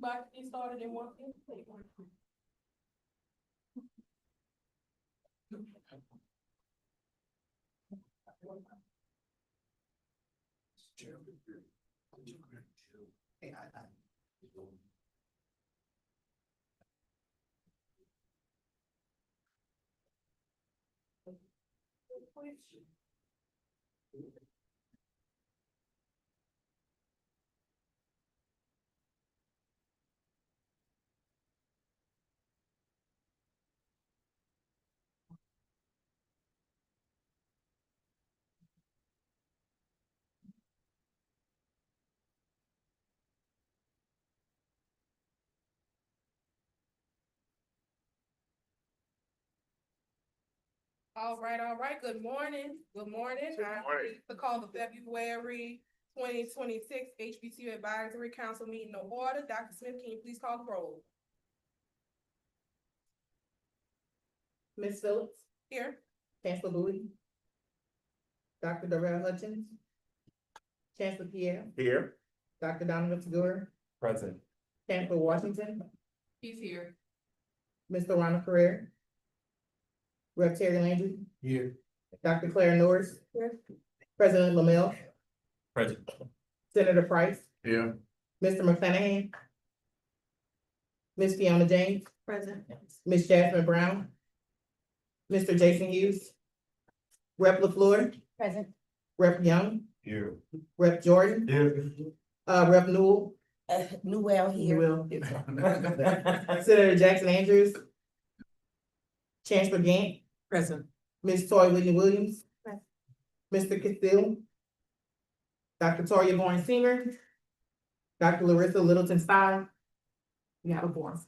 like to get started in one thing? All right. Good morning. Good morning. I'm pleased to call the February 2026 HBCU Advisory Council meeting to order. Dr. Smith, can you please call the roll? Ms. Phillips, Here. Chancellor Bowie, Dr. Darrell Hutchins, Chancellor Pierre, Here. Dr. Donovan Segura, Present. Chancellor Washington, He's here. Mr. Ronald Carrere, Rep. Terry Landry, Here. Dr. Claire Norris, Here. President Lamel, Present. Senator Price, Here. Mr. McClanahan, Ms. Fiona James, Present. Ms. Jasmine Brown, Mr. Jason Hughes, Rep. LaFleur, Present. Rep. Young, Here. Rep. Jordan, Here. Rep. Newell, Newell Newell, Senator Jackson Andrews, Chancellor Gant, Present. Ms. Toy Whitney Williams, Present. Mr. Castile, Dr. Toya Bourne Senior, Dr. Larissa Littleton Stein. We have a forum.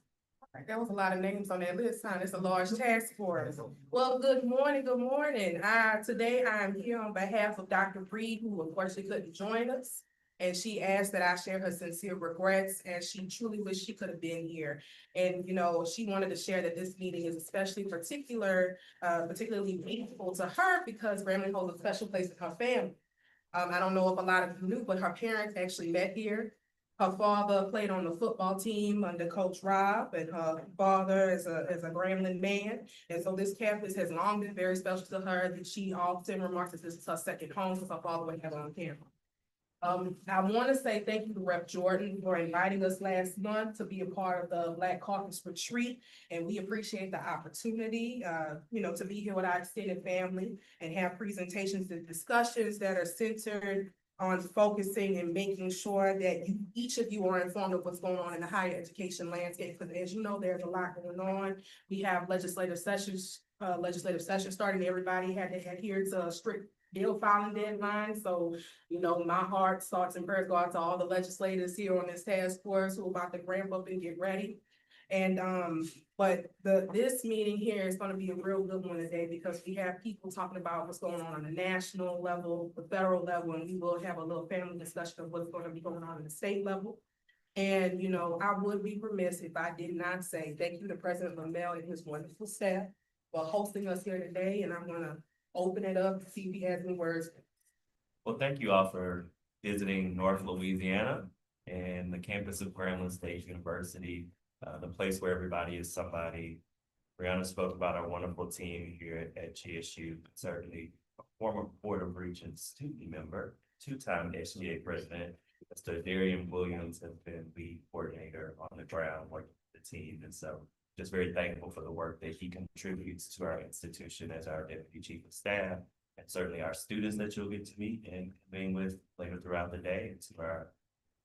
There was a lot of names on that list, huh? It's a large task force. Well, good morning. Today I'm here on behalf of Dr. Reed, who unfortunately couldn't join us. And she asked that I share her sincere regrets, and she truly wished she could have been here. And, she wanted to share that this meeting is particularly meaningful to her because Grambling holds a special place in her family. I don't know if a lot of you knew, but her parents actually met here. Her father played on the football team under Coach Rob, and her father is a Grambling man. And so this campus has long been very special to her. That she often remarks that this is her second home because her father wouldn't have her on camera. I want to say thank you to Rep. Jordan for inviting us last month to be a part of the Black Caucus retreat. And we appreciate the opportunity, to be here with our extended family and have presentations and discussions that are centered on focusing and making sure that each of you are informed of what's going on in the higher education landscape. Because as you know, there's a lot going on. We have legislative sessions starting. Everybody had to adhere to a strict bill filing deadline. So, my heart, thoughts, and prayers go out to all the legislators here on this task force who are about to ramp up and get ready. And but this meeting here is going to be a real good one today because we have people talking about what's going on the national level, the federal level, and we will have a little family discussion of what's going to be going on the state level. And I would be remiss if I did not say thank you to President Lamel and his wonderful staff for hosting us here today. And I'm gonna open it up to see if he has any words. Well, thank you all for visiting North Louisiana and the campus of Grambling State University, the place where everybody is somebody. Brianna spoke about our wonderful team here at GSU, certainly a former Board of Regents student member, two-time SGA president. Mr. Darian Williams has been lead coordinator on the ground working with the team. And so just very thankful for the work that he contributes to our institution as our Deputy Chief of Staff, and certainly our students that you'll get to meet and convene with later throughout the day. And to our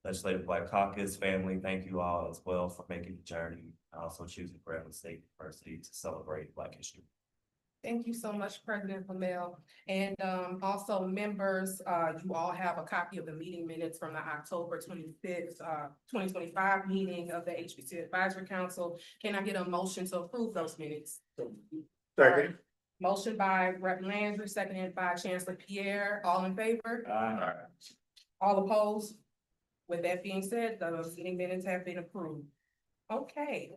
Legislative Black Caucus family, thank you all as well for making the journey, also choosing Grambling State University to celebrate Black History. Thank you so much, President Lamel. And also members, you all have a copy of the meeting minutes from the October 25th, 2025 meeting of the HBCU Advisory Council. Can I get a motion to approve those minutes? Second. Motion by Rep. Landry, seconded by Chancellor Pierre. All in favor? All opposed? With that being said, the meeting minutes have been approved. Okay,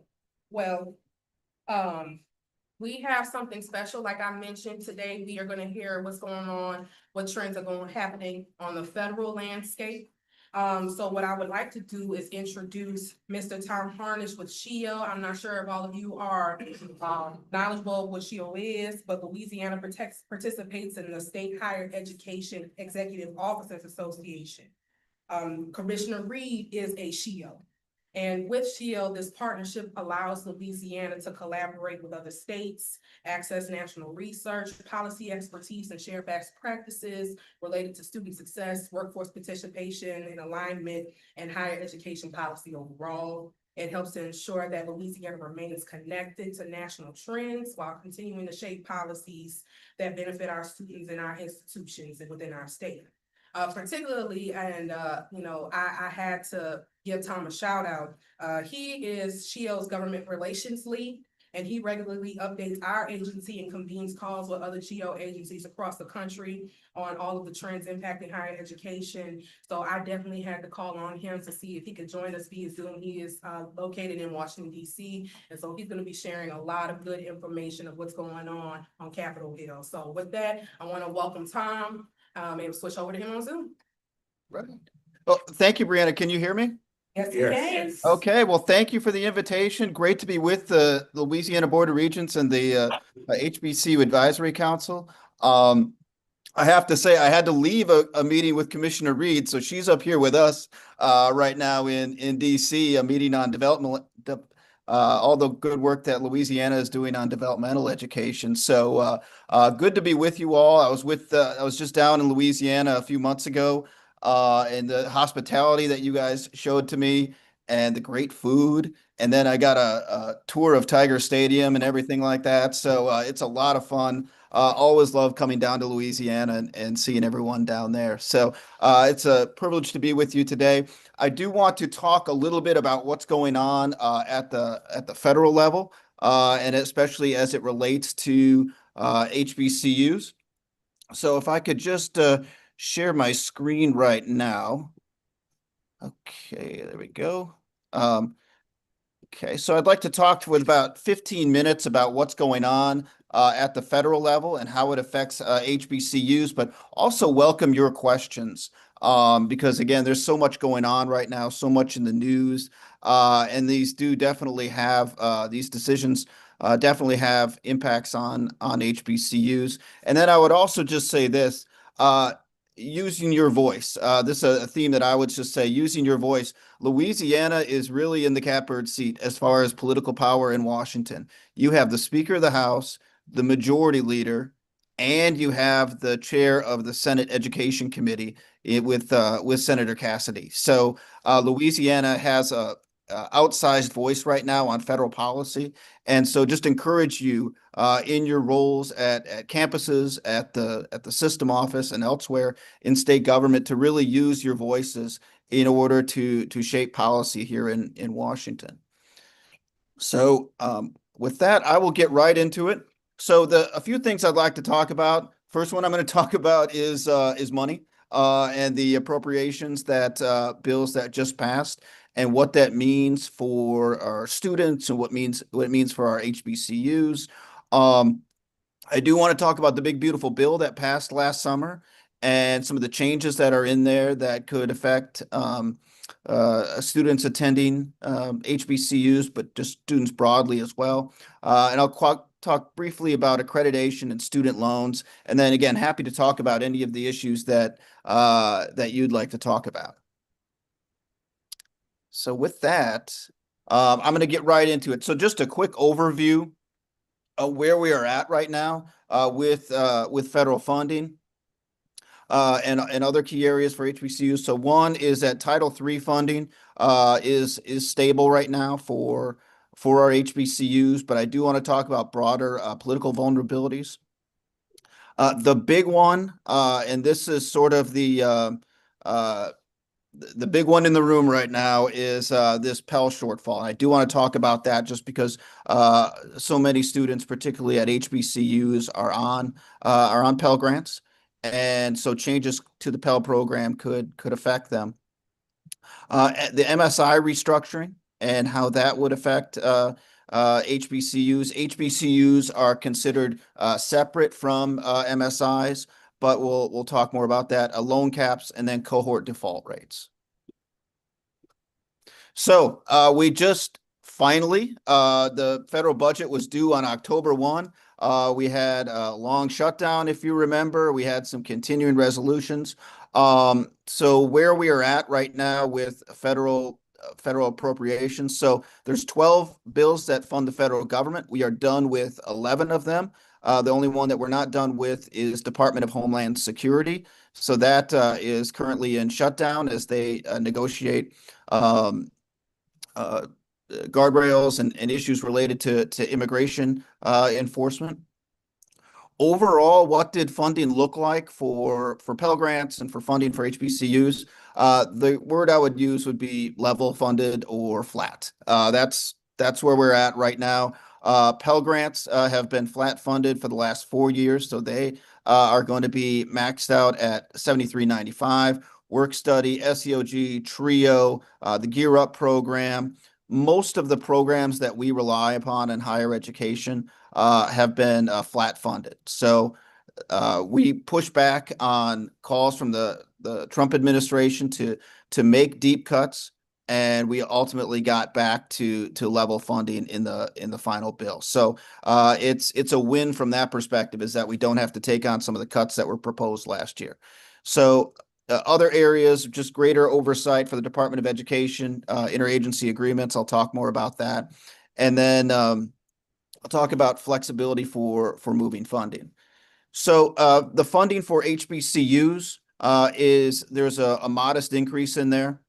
well, we have something special. Like I mentioned today, we are going to hear what's going on, what trends are happening on the federal landscape. So what I would like to do is introduce Mr. Tom Harnish with SHIO. I'm not sure if all of you are knowledgeable of what SHIO is, but Louisiana participates in the State Higher Education Executive Officers Association. Commissioner Reed is a SHIO. And with SHIO, this partnership allows Louisiana to collaborate with other states, access national research, policy expertise, and share best practices related to student success, workforce participation, and alignment, and higher education policy overall. It helps to ensure that Louisiana remains connected to national trends while continuing to shape policies that benefit our students and our institutions and within our state. Particularly, and I had to give Tom a shout out. He is SHIO's government relations lead, and he regularly updates our agency and convenes calls with other SHIO agencies across the country on all of the trends impacting higher education. So I definitely had to call on him to see if he could join us via Zoom. He is located in Washington, D.C., and so he's going to be sharing a lot of good information of what's going on Capitol Hill. So with that, I want to welcome Tom. And switch over to him on Zoom. Right. Well, thank you, Brianna. Can you hear me? Yes, he Yes. can. Okay, well, thank you for the invitation. Great to be with the Louisiana Board of Regents and the HBCU Advisory Council. I have to say, I had to leave a meeting with Commissioner Reed, so she's up here with us right now in DC, a meeting on development, all the good work that Louisiana is doing on developmental education. So good to be with you all. I was just down in Louisiana a few months ago, and the hospitality that you guys showed to me and the great food. And then I got a tour of Tiger Stadium and everything like that. So it's a lot of fun. Always love coming down to Louisiana and seeing everyone down there. So it's a privilege to be with you today. I do want to talk a little bit about what's going on at the federal level, and especially as it relates to HBCUs. So if I could just share my screen right now. Okay, there we go. Okay, so I'd like to talk for about 15 minutes about what's going on at the federal level and how it affects HBCUs, but also welcome your questions because, again, there's so much going on right now, so much in the news, and these do definitely have these decisions definitely have impacts on HBCUs. And then I would also just say this, using your voice. This is a theme that I would just say, using your voice. Louisiana is really in the catbird seat as far as political power in Washington. You have the Speaker of the House, the Majority Leader, and you have the chair of the Senate Education Committee with Senator Cassidy. So Louisiana has a outsized voice right now on federal policy. And so just encourage you in your roles at campuses, at the system office and elsewhere in state government to really use your voices in order to shape policy here in Washington. So with that, I will get right into it. So a few things I'd like to talk about. First one I'm going to talk about is money and the appropriations that bills that just passed and what that means for our students and what it means for our HBCUs. I do want to talk about the big, beautiful bill that passed last summer and some of the changes that are in there that could affect students attending HBCUs, but just students broadly as well. And I'll talk briefly about accreditation and student loans. And then again, happy to talk about any of the issues that you'd like to talk about. So with that, I'm going to get right into it. So just a quick overview of where we are at right now with federal funding and other key areas for HBCUs. So one is that Title III funding is stable right now for our HBCUs, but I do want to talk about broader political vulnerabilities. The big one, and this is sort of the big one in the room right now is this Pell shortfall. And I do want to talk about that just because so many students, particularly at HBCUs, are on Pell grants, and so changes to the Pell program could affect them. The MSI restructuring and how that would affect HBCUs. HBCUs are considered separate from MSIs, but we'll talk more about that. Loan caps and then cohort default rates. So we just finally, the federal budget was due on October 1. We had a long shutdown, if you remember. We had some continuing resolutions. So where we are at right now with federal appropriations. So there's 12 bills that fund the federal government. We are done with 11 of them. The only one that we're not done with is Department of Homeland Security. So that is currently in shutdown as they negotiate uh, guardrails and issues related to immigration enforcement. Overall, what did funding look like for Pell Grants and for funding for HBCUs? The word I would use would be level funded or flat. That's where we're at right now. Pell Grants have been flat funded for the last 4 years, so they are going to be maxed out at $73.95. Work Study, SEOG, TRIO, the Gear Up program. Most of the programs that we rely upon in higher education have been flat funded. So we push back on calls from the Trump administration to make deep cuts, and we ultimately got back to level funding in the final bill. So it's a win from that perspective, is that we don't have to take on some of the cuts that were proposed last year. So other areas, just greater oversight for the Department of Education, interagency agreements. I'll talk more about that. And then I'll talk about flexibility for moving funding. So the funding for HBCUs there's a modest increase in there.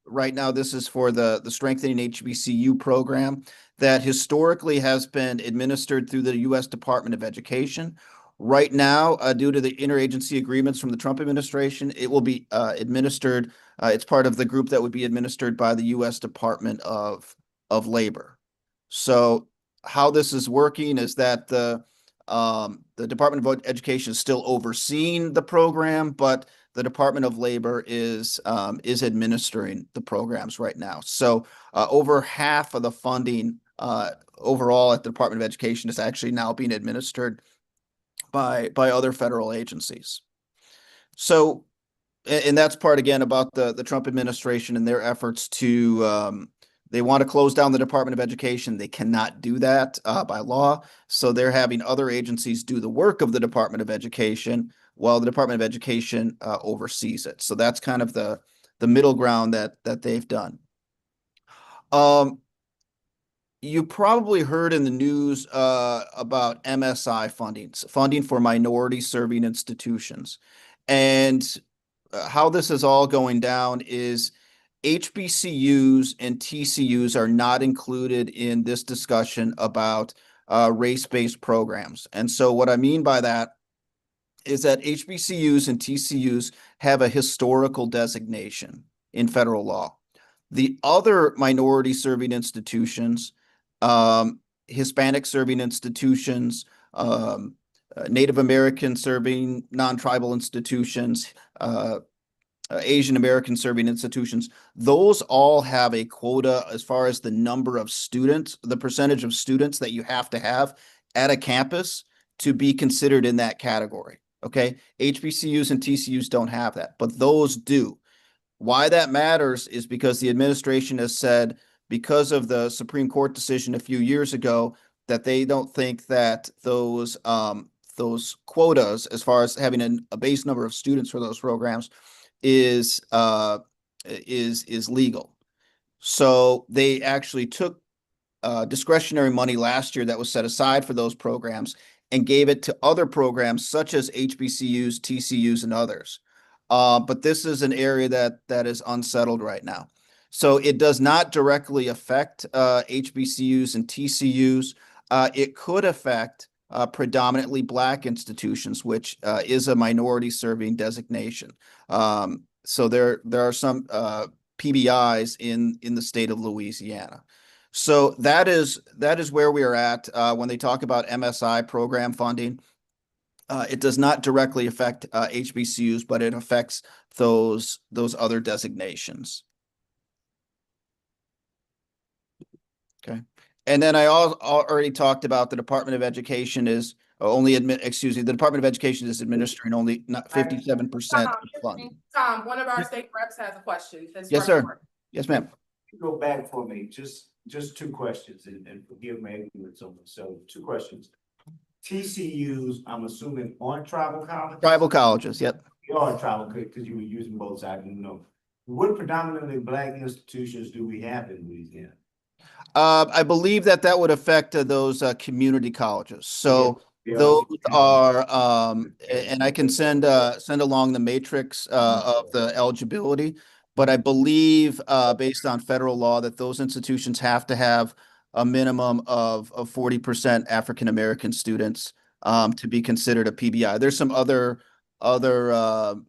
Right now, this is for the Strengthening HBCU program that historically has been administered through the U.S. Department of Education. Right now, due to the interagency agreements from the Trump administration, it will be administered. It's part of the group that would be administered by the U.S. Department of Labor. So how this is working is that the Department of Education is still overseeing the program, but the Department of Labor is administering the programs right now. So over half of the funding overall at the Department of Education is actually now being administered by other federal agencies. So, and that's part again about the Trump administration and their efforts to they want to close down the Department of Education. They cannot do that by law. So they're having other agencies do the work of the Department of Education while the Department of Education oversees it. So that's kind of the middle ground that they've done. You probably heard in the news about MSI funding for minority serving institutions. And how this is all going down is HBCUs and TCUs are not included in this discussion about race-based programs. And so what I mean by that is that HBCUs and TCUs have a historical designation in federal law. The other minority serving institutions, Hispanic serving institutions, Native American serving non-tribal institutions, Asian American serving institutions, those all have a quota as far as the number of students, the percentage of students that you have to have at a campus to be considered in that category. Okay. HBCUs and TCUs don't have that, but those do. Why that matters is because the administration has said, because of the Supreme Court decision a few years ago, that they don't think that those quotas, as far as having a base number of students for those programs, is legal. So they actually took discretionary money last year that was set aside for those programs and gave it to other programs such as HBCUs, TCUs, and others. But this is an area that is unsettled right now. So it does not directly affect HBCUs and TCUs. It could affect predominantly Black institutions, which is a minority serving designation. So there are some PBIs in the state of Louisiana. So that is where we are at when they talk about MSI program funding. It does not directly affect HBCUs, but it affects those other designations. Okay. And then I already talked about the Department of Education is the Department of Education is administering only not 57% of funding. Tom, one of our state reps has a question. It's Yes, from- sir. Yes, ma'am. Go back for me, just two questions, and forgive me ignorance on this. So, two questions. TCUs, I'm assuming aren't tribal colleges? Tribal colleges, yep. You are tribal, because you were using both sides, you know. What predominantly black institutions do we have in Louisiana? I believe that would affect those community colleges. So Yeah. those are, and I can send along the matrix of the eligibility. But I believe, based on federal law, that those institutions have to have a minimum of 40% African-American students to be considered a PBI. There's some other parts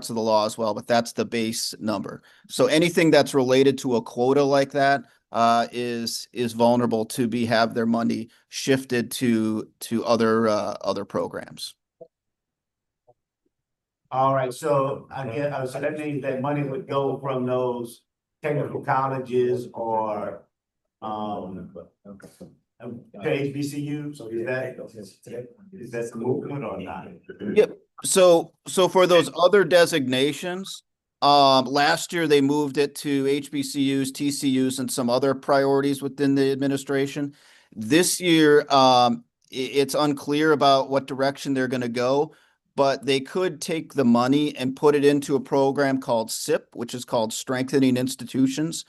of the law as well, but that's the base number. So anything that's related to a quota like that is vulnerable to have their money shifted to other programs. All right, so I guess, so that means that money would go from those technical colleges or, to HBCUs, so is that the movement or not? Yep. So for those other designations, last year they moved it to HBCUs, TCUs, and some other priorities within the administration. This year, it's unclear about what direction they're going to go, but they could take the money and put it into a program called SIP, which is called Strengthening Institutions.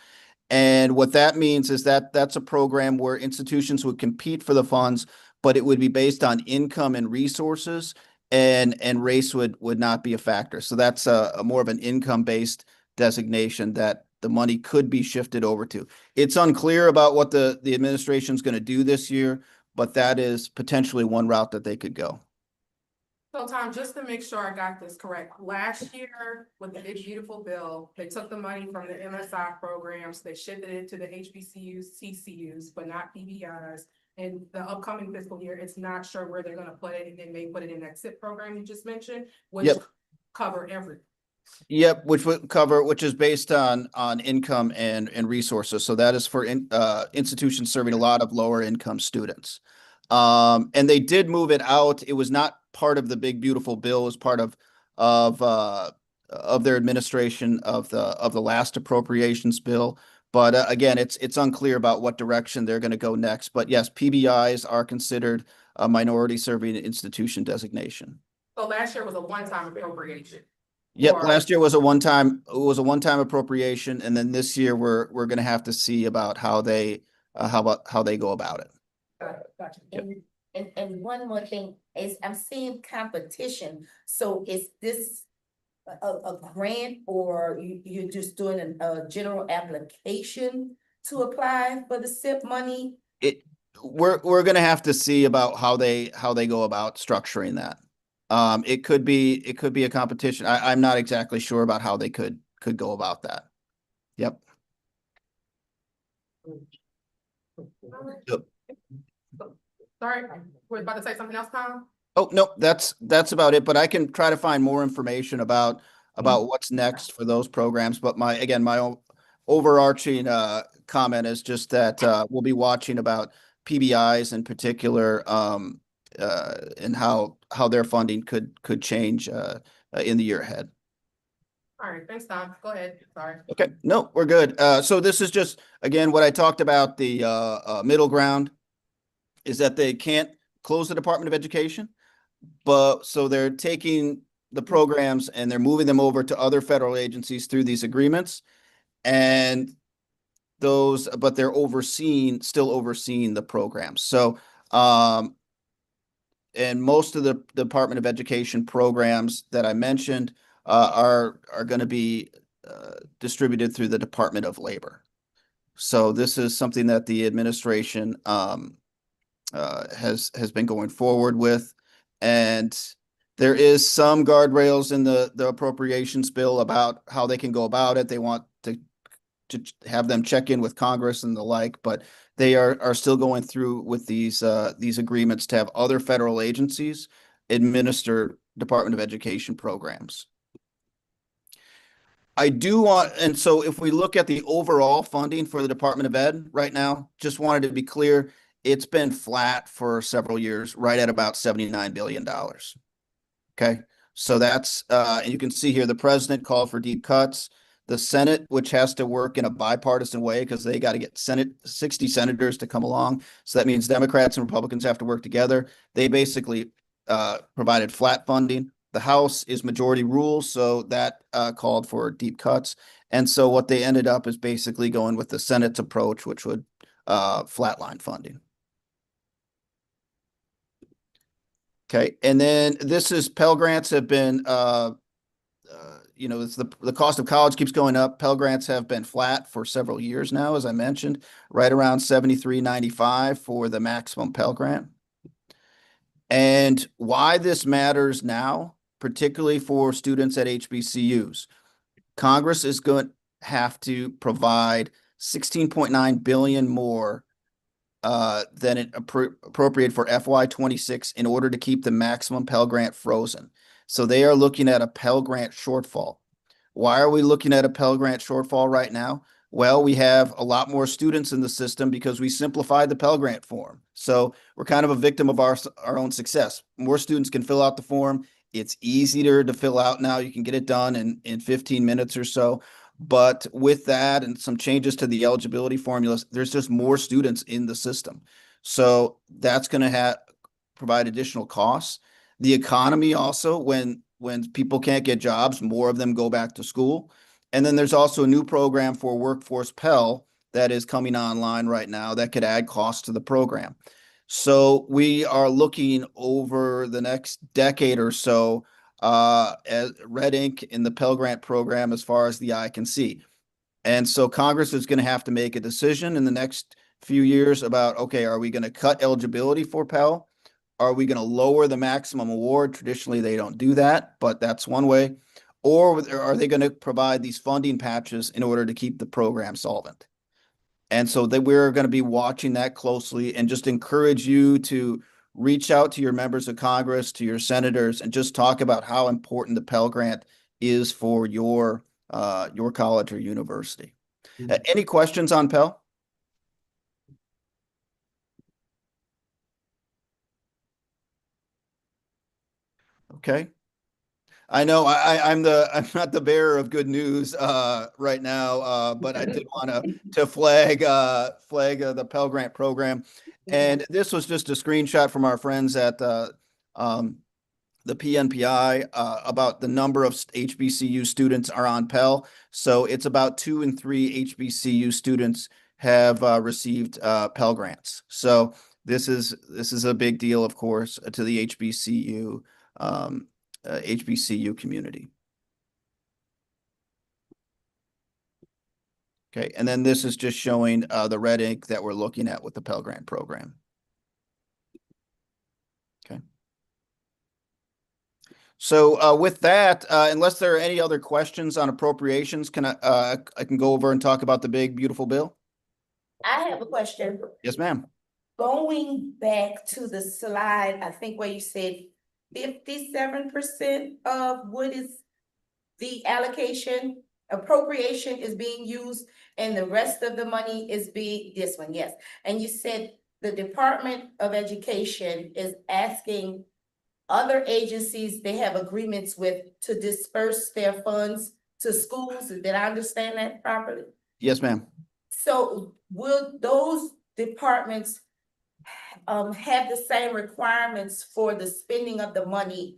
And what that means is that that's a program where institutions would compete for the funds, but it would be based on income and resources, and race would not be a factor. So that's a more of an income-based designation that the money could be shifted over to. It's unclear about what the administration is going to do this year, but that is potentially one route that they could go. So Tom, just to make sure I got this correct, last year with the Big Beautiful Bill, they took the money from the MSI programs, they shifted it to the HBCUs, TCUs, but not PBIs. And the upcoming fiscal year, it's not sure where they're gonna put it, and they may put it in that SIP program you just mentioned, which Yep. cover everything. Yep, which is based on income and resources. So that is for institutions serving a lot of lower income students. And they did move it out. It was not part of the Big Beautiful Bill. It was part of their administration of the last appropriations bill. But again, it's unclear about what direction they're going to go next. But yes, PBIs are considered a minority serving institution designation. So last year was a one-time appropriation. Yep, Or- last year was a one-time appropriation, and then this year we're going to have to see about how they go about it. Gotcha. And one more thing is I'm seeing competition. So is this a grant, or you're just doing a general application to apply for the SIP money? We're going to have to see about how they go about structuring that. It could be a competition. I'm not exactly sure about how they could go about that. Yep. Yep. Sorry, we're about to say something else, Tom? Oh, no, that's about it, but I can try to find more information about what's next for those programs. But my overarching comment is just that we'll be watching about PBIs in particular, and how their funding could change in the year ahead. All right, thanks, Tom. Go ahead. Sorry. Okay, no, we're good. So this is just, again, what I talked about, the middle ground is that they can't close the Department of Education, but so they're taking the programs and they're moving them over to other federal agencies through these agreements. And but they're still overseeing the programs. So, and most of the Department of Education programs that I mentioned are going to be distributed through the Department of Labor. So this is something that the administration has been going forward with, and there is some guardrails in the appropriations bill about how they can go about it. They want to have them check in with Congress and the like, but they are still going through with these agreements to have other federal agencies administer Department of Education programs. I do want, and so if we look at the overall funding for the Department of Ed right now, just wanted to be clear, it's been flat for several years, right at about $79 billion. Okay, so that's, and you can see here, the president called for deep cuts. the Senate, which has to work in a bipartisan way because they got to get 60 senators to come along. So that means Democrats and Republicans have to work together. They basically provided flat funding. The House is majority rule, so that called for deep cuts. And so what they ended up is basically going with the Senate's approach, which would flatline funding. Okay, and then this is Pell Grants have been it's the cost of college keeps going up. Pell Grants have been flat for several years now, as I mentioned, right around $73.95 for the maximum Pell Grant. And why this matters now, particularly for students at HBCUs, Congress is going to have to provide 16.9 billion more than it appropriate for FY26 in order to keep the maximum Pell Grant frozen. So they are looking at a Pell Grant shortfall. Why are we looking at a Pell Grant shortfall right now? Well, we have a lot more students in the system because we simplified the Pell Grant form. So we're kind of a victim of our own success. More students can fill out the form. It's easier to fill out now. You can get it done in 15 minutes or so. But with that and some changes to the eligibility formulas, there's just more students in the system. So that's going to provide additional costs. The economy also, when people can't get jobs, more of them go back to school. And then there's also a new program for Workforce Pell that is coming online right now that could add costs to the program. So we are looking over the next decade or so as red ink in the Pell Grant program as far as the eye can see. And so Congress is going to have to make a decision in the next few years about, okay, are we going to cut eligibility for Pell? Are we going to lower the maximum award? Traditionally, they don't do that, but that's one way. Or are they going to provide these funding patches in order to keep the program solvent? And so that we're going to be watching that closely and just encourage you to reach out to your members of Congress, to your senators, and just talk about how important the Pell Grant is for your college or university. Any questions on Pell? Okay. I know I'm not the bearer of good news right now, but I did want to flag the Pell Grant program, and this was just a screenshot from our friends at the PNPI about the number of HBCU students are on Pell. So it's about 2 in 3 HBCU students have received Pell Grants. So this is a big deal, of course, to the HBCU community. Okay, and then this is just showing the red ink that we're looking at with the Pell Grant program. Okay. So with that, unless there are any other questions on appropriations, can I can go over and talk about the big, beautiful bill? I have a question. Yes, ma'am. Going back to the slide, I think where you said 57% of what is the allocation appropriation is being used and the rest of the money is this one, yes. And you said the Department of Education is asking other agencies they have agreements with to disperse their funds to schools. Did I understand that properly? Yes, ma'am. So will those departments have the same requirements for the spending of the money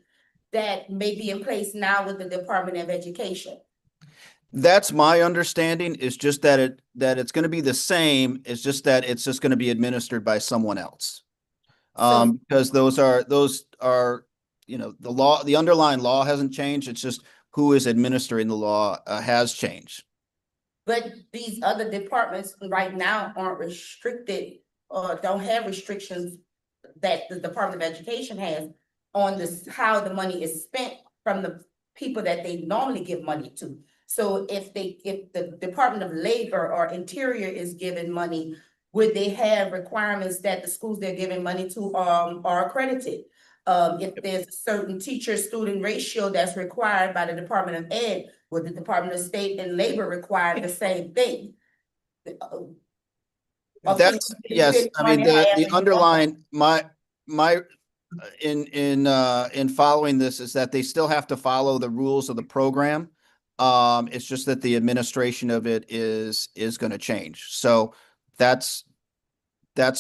that may be in place now with the Department of Education? That's my understanding, is just that it's going to be the same. It's just that it's just going to be administered by someone else. Because those are, the underlying law hasn't changed. It's just who is administering the law has changed. But these other departments right now aren't restricted or don't have restrictions that the Department of Education has on this, how the money is spent from the people that they normally give money to. So if the Department of Labor or Interior is giving money, would they have requirements that the schools they're giving money to are accredited? If there's a certain teacher-student ratio that's required by the Department of Ed, would the Department of State and Labor require the same thing? That's, yes, I mean, the underlying, in following this is that they still have to follow the rules of the program. It's just that the administration of it is going to change. So that's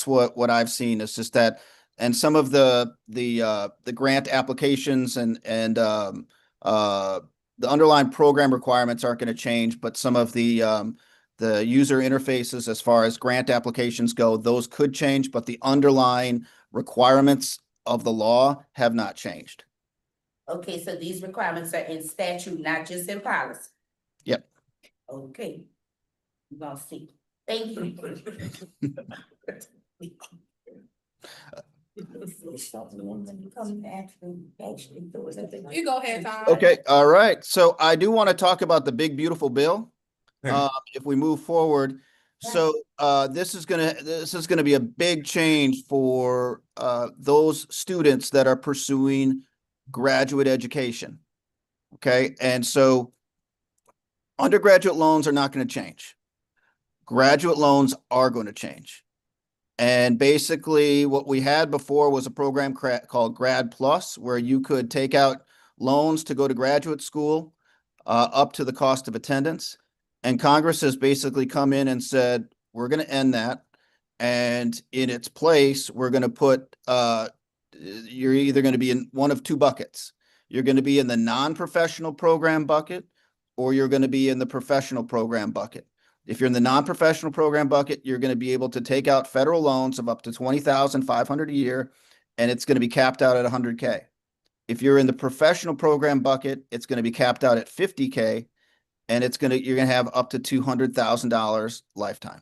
what I've seen. Is just that, and some of the grant applications and the underlying program requirements aren't going to change, but some of the user interfaces as far as grant applications go, those could change, but the underlying requirements of the law have not changed. Okay, so these requirements are in statute, not just in policy. Yep. Okay. We're gonna see. Thank you. You go ahead, Tom. Okay, all right. So I do want to talk about the big beautiful bill. If we move forward, so this is gonna be a big change for those students that are pursuing graduate education. Okay, and so undergraduate loans are not going to change. Graduate loans are going to change. And basically what we had before was a program called Grad Plus, where you could take out loans to go to graduate school up to the cost of attendance. And Congress has basically come in and said, we're going to end that. And in its place, we're going to put, you're either going to be in one of two buckets. You're going to be in the non-professional program bucket, or you're going to be in the professional program bucket. If you're in the non-professional program bucket, you're going to be able to take out federal loans of up to $20,500 a year, and it's going to be capped out at $100K. If you're in the professional program bucket, it's going to be capped out at $50K, and you're going to have up to $200,000 lifetime.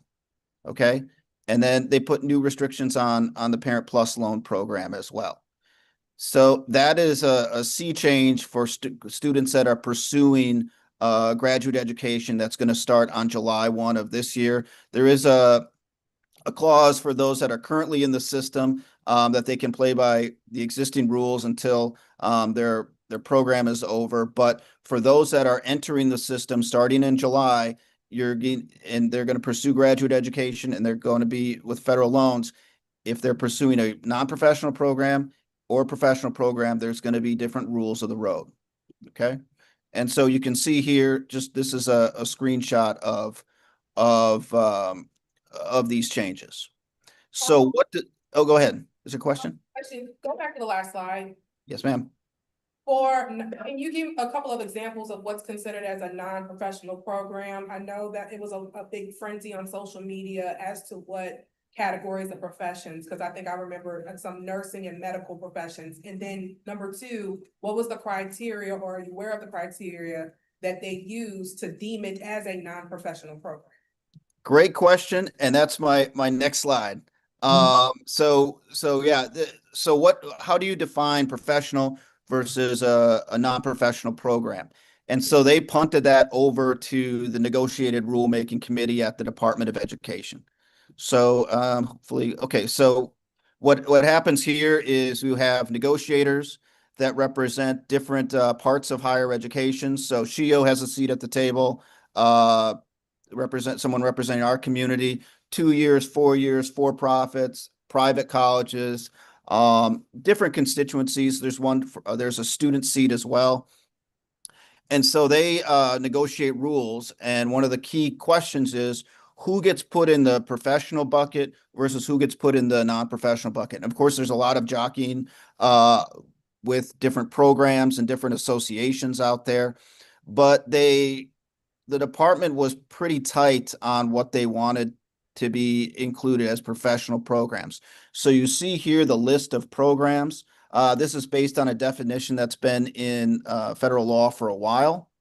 Okay, and then they put new restrictions on the Parent Plus loan program as well. So that is a sea change for students that are pursuing graduate education that's going to start on July 1 of this year. There is a clause for those that are currently in the system that they can play by the existing rules until their program is over. But for those that are entering the system starting in July, they're going to pursue graduate education, and they're going to be with federal loans. If they're pursuing a non-professional program or professional program, there's going to be different rules of the road. Okay. And so you can see here, just this is a screenshot of these changes. So go ahead. Is there a question? Actually, go back to the last slide. Yes, ma'am. Can you give a couple of examples of what's considered as a non-professional program? I know that it was a big frenzy on social media as to what categories of professions, because I think I remember some nursing and medical professions. And then number two, what was the criteria, or are you aware of the criteria that they use to deem it as a non-professional program? Great question, and that's my next slide. So yeah, how do you define professional versus a non-professional program? And so they punted that over to the negotiated rulemaking committee at the Department of Education. So hopefully, okay, so what happens here is you have negotiators that represent different parts of higher education. So SHIO has a seat at the table, someone representing our community, 2 years, 4 years, for-profits, private colleges, different constituencies. There's a student seat as well. And so they negotiate rules. And one of the key questions is who gets put in the professional bucket versus who gets put in the non-professional bucket. And of course, there's a lot of jockeying with different programs and different associations out there. But the department was pretty tight on what they wanted to be included as professional programs. So you see here the list of programs. This is based on a definition that's been in federal law for a while.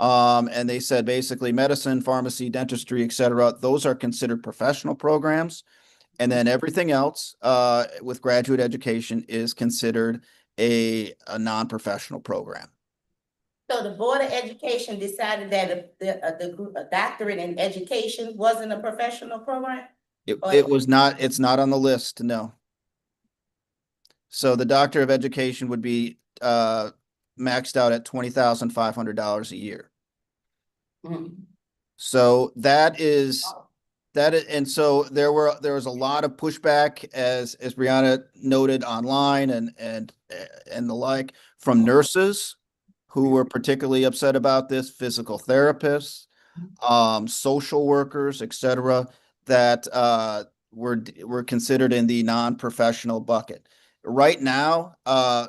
And they said basically medicine, pharmacy, dentistry, et cetera, those are considered professional programs. And then everything else with graduate education is considered a non-professional program. So the Board of Education decided that a doctorate in education wasn't a professional program? It's not on the list, no. So the Doctor of Education would be maxed out at $20,500 a year. Mhm. So and so there was a lot of pushback as Brianna noted online and the like from nurses who were particularly upset about this, physical therapists, social workers, et cetera, that were considered in the non-professional bucket. Right now,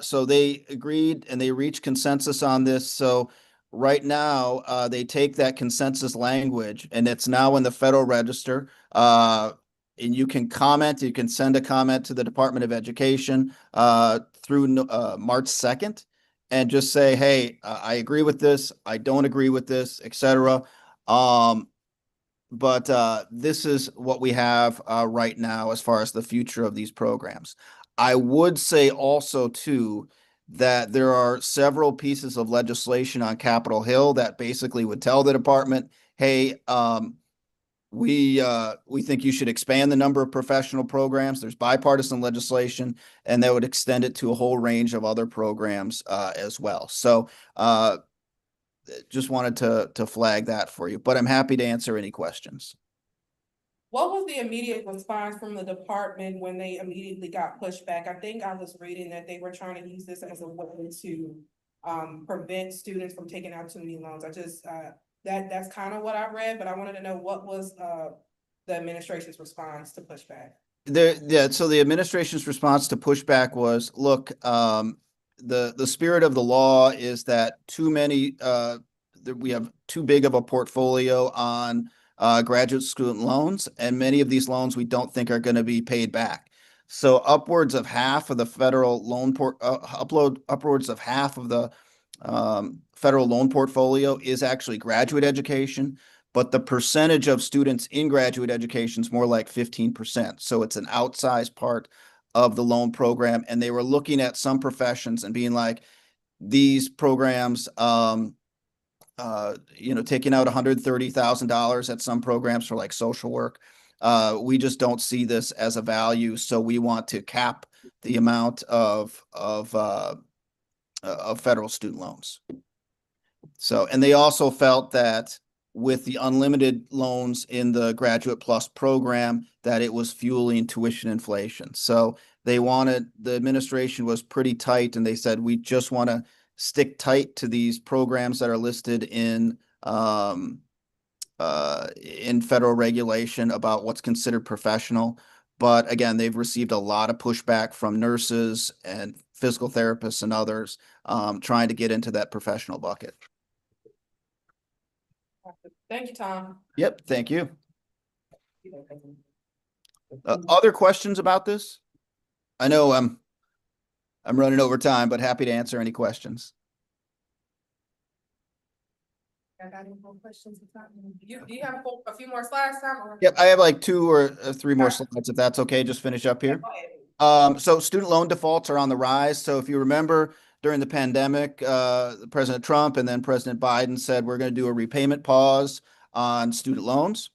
so they agreed and they reached consensus on this. So right now, they take that consensus language and it's now in the Federal Register. And you can comment, you can send a comment to the Department of Education through March 2nd and just say, hey, I agree with this, I don't agree with this, et cetera. But this is what we have right now as far as the future of these programs. I would say also too that there are several pieces of legislation on Capitol Hill that basically would tell the department, hey, we think you should expand the number of professional programs. There's bipartisan legislation, and that would extend it to a whole range of other programs as well. So just wanted to flag that for you, but I'm happy to answer any questions. What was the immediate response from the department when they immediately got pushed back? I think I was reading that they were trying to use this as a way to prevent students from taking out too many loans. I just that's kind of what I read, but I wanted to know what was the administration's response to pushback. So the administration's response to pushback was, look, the spirit of the law is that too many we have too big of a portfolio on graduate student loans, and many of these loans we don't think are going to be paid back. So upwards of half of the federal loan upwards of half of the federal loan portfolio is actually graduate education, but the percentage of students in graduate education is more like 15%. So it's an outsized part of the loan program. And they were looking at some professions and being like, these programs, taking out $130,000 at some programs for like social work. We just don't see this as a value. So we want to cap the amount of federal student loans. So, and they also felt that with the unlimited loans in the Graduate Plus program, that it was fueling tuition inflation. So the administration was pretty tight, and they said, we just want to stick tight to these programs that are listed in federal regulation about what's considered professional. But again, they've received a lot of pushback from nurses and physical therapists and others trying to get into that professional bucket. Thank you, Tom. Yep, thank you. Other questions about this? I know I'm running over time, but happy to answer any questions. I got any more questions? Do you have a few more slides, Tom? Yep, I have like 2 or 3 more slides, if that's okay. Just finish up here. So student loan defaults are on the rise. So if you remember during the pandemic, President Trump and then President Biden said, we're going to do a repayment pause on student loans.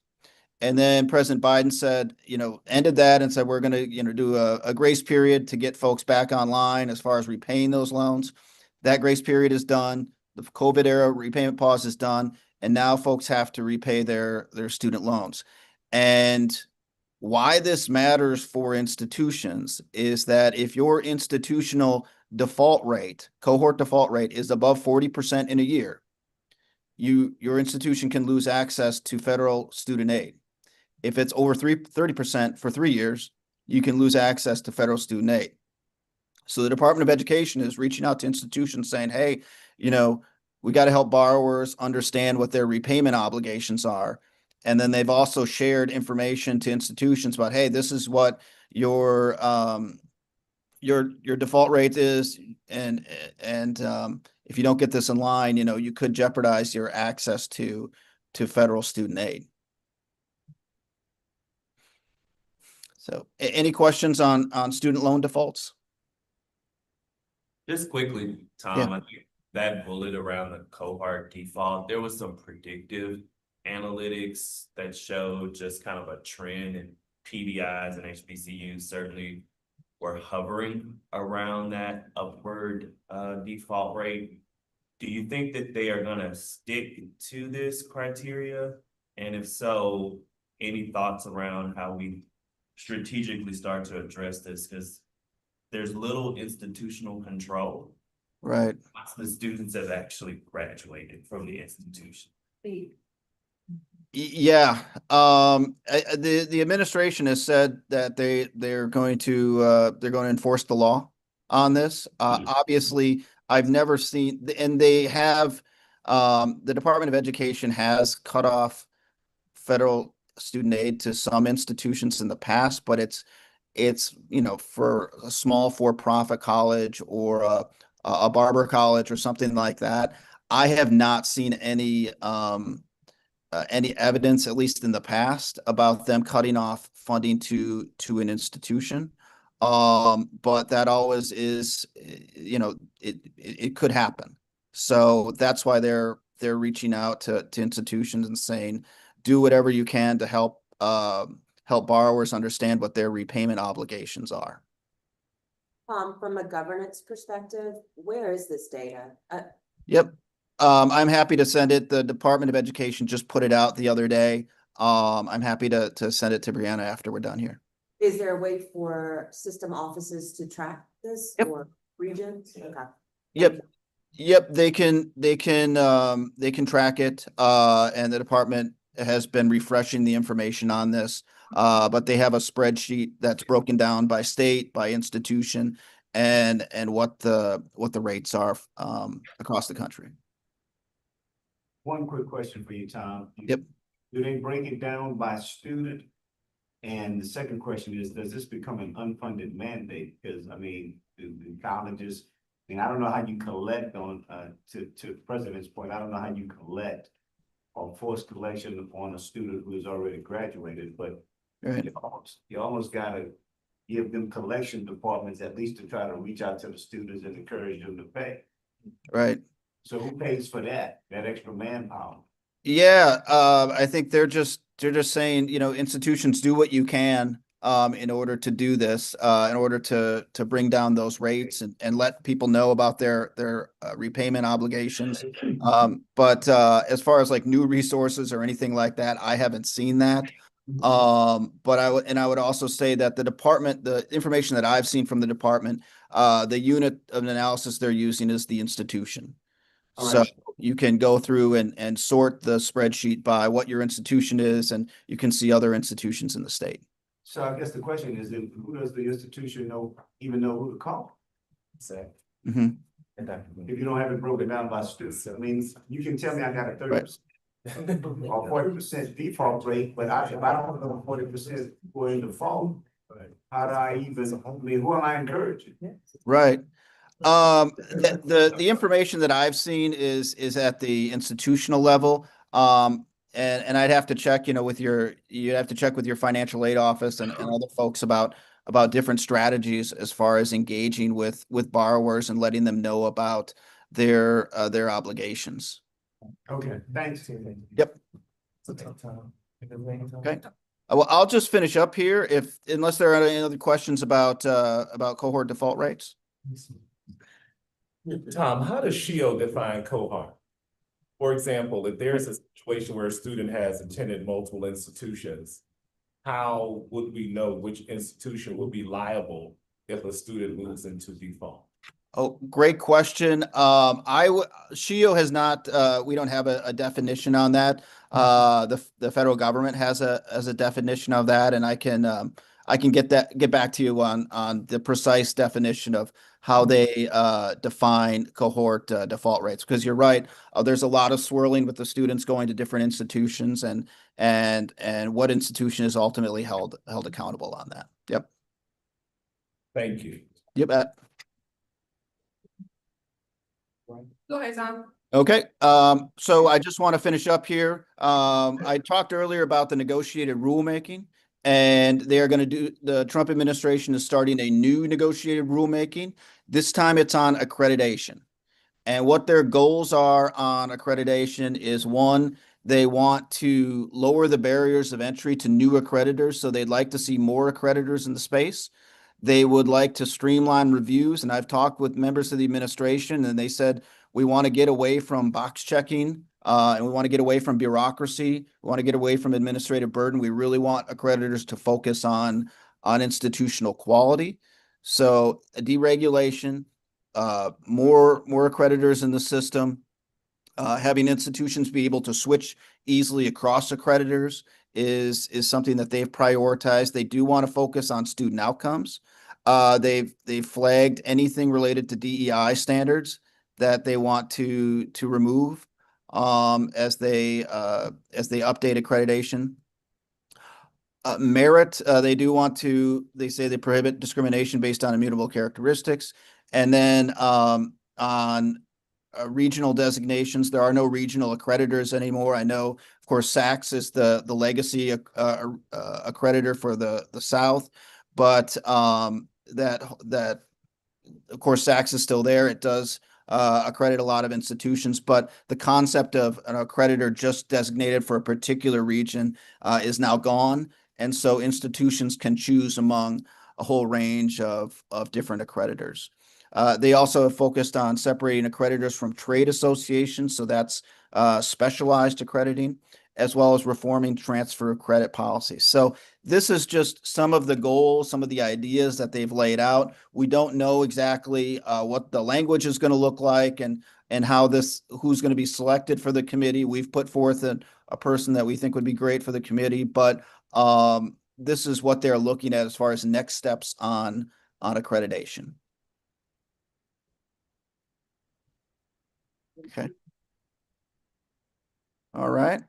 And then President Biden said, ended that and said, we're going to, do a grace period to get folks back online as far as repaying those loans. That grace period is done. The COVID era repayment pause is done. And now folks have to repay their student loans. And why this matters for institutions is that if your institutional cohort default rate is above 40% in a year, your institution can lose access to federal student aid. If it's over 30% for 3 years, you can lose access to federal student aid. So the Department of Education is reaching out to institutions saying, hey, we got to help borrowers understand what their repayment obligations are. And then they've also shared information to institutions about, hey, this is what your default rate is, and if you don't get this in line, you could jeopardize your access to federal student aid. So, any questions on student loan defaults? Just quickly, Tom, Yeah. I think that bullet around the cohort default, there was some predictive analytics that showed just kind of a trend, and PBIs and HBCUs certainly were hovering around that upward default rate. Do you think that they are going to stick to this criteria? And if so, any thoughts around how we strategically start to address this? Because there's little institutional control Right. Lots of the students have actually graduated from the institution. Yeah, the administration has said that they're going to enforce the law on this. Obviously, I've never seen, and they have, the Department of Education has cut off federal student aid to some institutions in the past, but it's, you know, for a small for-profit college or a barber college or something like that. I have not seen any evidence, at least in the past, about them cutting off funding to an institution. But that always is, you know, it could happen. So that's why they're reaching out to institutions and saying, do whatever you can to help borrowers understand what their repayment obligations are. From a governance perspective, where is this data? Yep. I'm happy to send it. The Department of Education just put it out the other day. I'm happy to send it to Brianna after we're done here. Is there a way for system offices to track this Yep. or regions? Okay. Yep. Yep, they can track it, and the department has been refreshing the information on this. But they have a spreadsheet that's broken down by state, by institution, and what the rates are, across the country. One quick question for you, Tom. Yep. Do they break it down by student? And the second question is, does this become an unfunded mandate? Because I mean, the colleges, I mean, I don't know how you collect on, to the president's point, I don't know how you collect or force collection on a student who has already graduated, but Right. you almost gotta give them collection departments at least to try to reach out to the students and encourage them to pay. Right. So who pays for that extra manpower? Yeah, I think they're just saying, you know, institutions, do what you can in order to do this, in order to bring down those rates and let people know about their repayment obligations. But as far as like new resources or anything like that, I haven't seen that. But I would also say that the information that I've seen from the department, the unit of analysis they're using is the institution. All So right. you can go through and sort the spreadsheet by what your institution is, and you can see other institutions in the state. So I guess the question is, then who does the institution even know who to call? Mhm. If you don't have it broken down by students, I mean, you can tell me I got a 30% or 40% default rate, but if I don't know 40% were in default, how do I even, I mean, who am I encouraging? Right. The information that I've seen is at the institutional level. And I'd have to check, you know, you'd have to check with your financial aid office and other folks about different strategies as far as engaging with borrowers and letting them know about their obligations. Okay, thanks. Yep. Okay. Well, I'll just finish up here unless there are any other questions about cohort default rates. Tom, how does SHIO define cohort? For example, if there's a situation where a student has attended multiple institutions, how would we know which institution will be liable if a student moves into default? Oh, great question. SHIO has not, we don't have a definition on that. The federal government has a definition of that, and I can get back to you on the precise definition of how they define cohort default rates. Because you're right, there's a lot of swirling with the students going to different institutions and what institution is ultimately held accountable on that. Yep. Thank you. Yep. Go ahead, Tom. Okay, so I just want to finish up here. I talked earlier about the negotiated rulemaking, and the Trump administration is starting a new negotiated rulemaking. This time it's on accreditation. And what their goals are on accreditation is, one, they want to lower the barriers of entry to new accreditors. So they'd like to see more accreditors in the space. They would like to streamline reviews. And I've talked with members of the administration, and they said, we want to get away from box checking, and we want to get away from bureaucracy. We want to get away from administrative burden. We really want accreditors to focus on institutional quality. So a deregulation, more accreditors in the system. Having institutions be able to switch easily across accreditors is something that they've prioritized. They do want to focus on student outcomes. They've flagged anything related to DEI standards that they want to remove as they update accreditation. Merit, they do want to, they say they prohibit discrimination based on immutable characteristics. And then on regional designations, there are no regional accreditors anymore. I know, of course, SACS is the legacy accreditor for the South, but that of course, SACS is still there. It does accredit a lot of institutions, but the concept of an accreditor just designated for a particular region is now gone. And so institutions can choose among a whole range of different accreditors. They also have focused on separating accreditors from trade associations, so that's specialized accrediting, as well as reforming transfer of credit policies. So this is just some of the goals, some of the ideas that they've laid out. We don't know exactly what the language is going to look like and how who's going to be selected for the committee. We've put forth a person that we think would be great for the committee, but this is what they're looking at as far as next steps on accreditation. Okay. All right.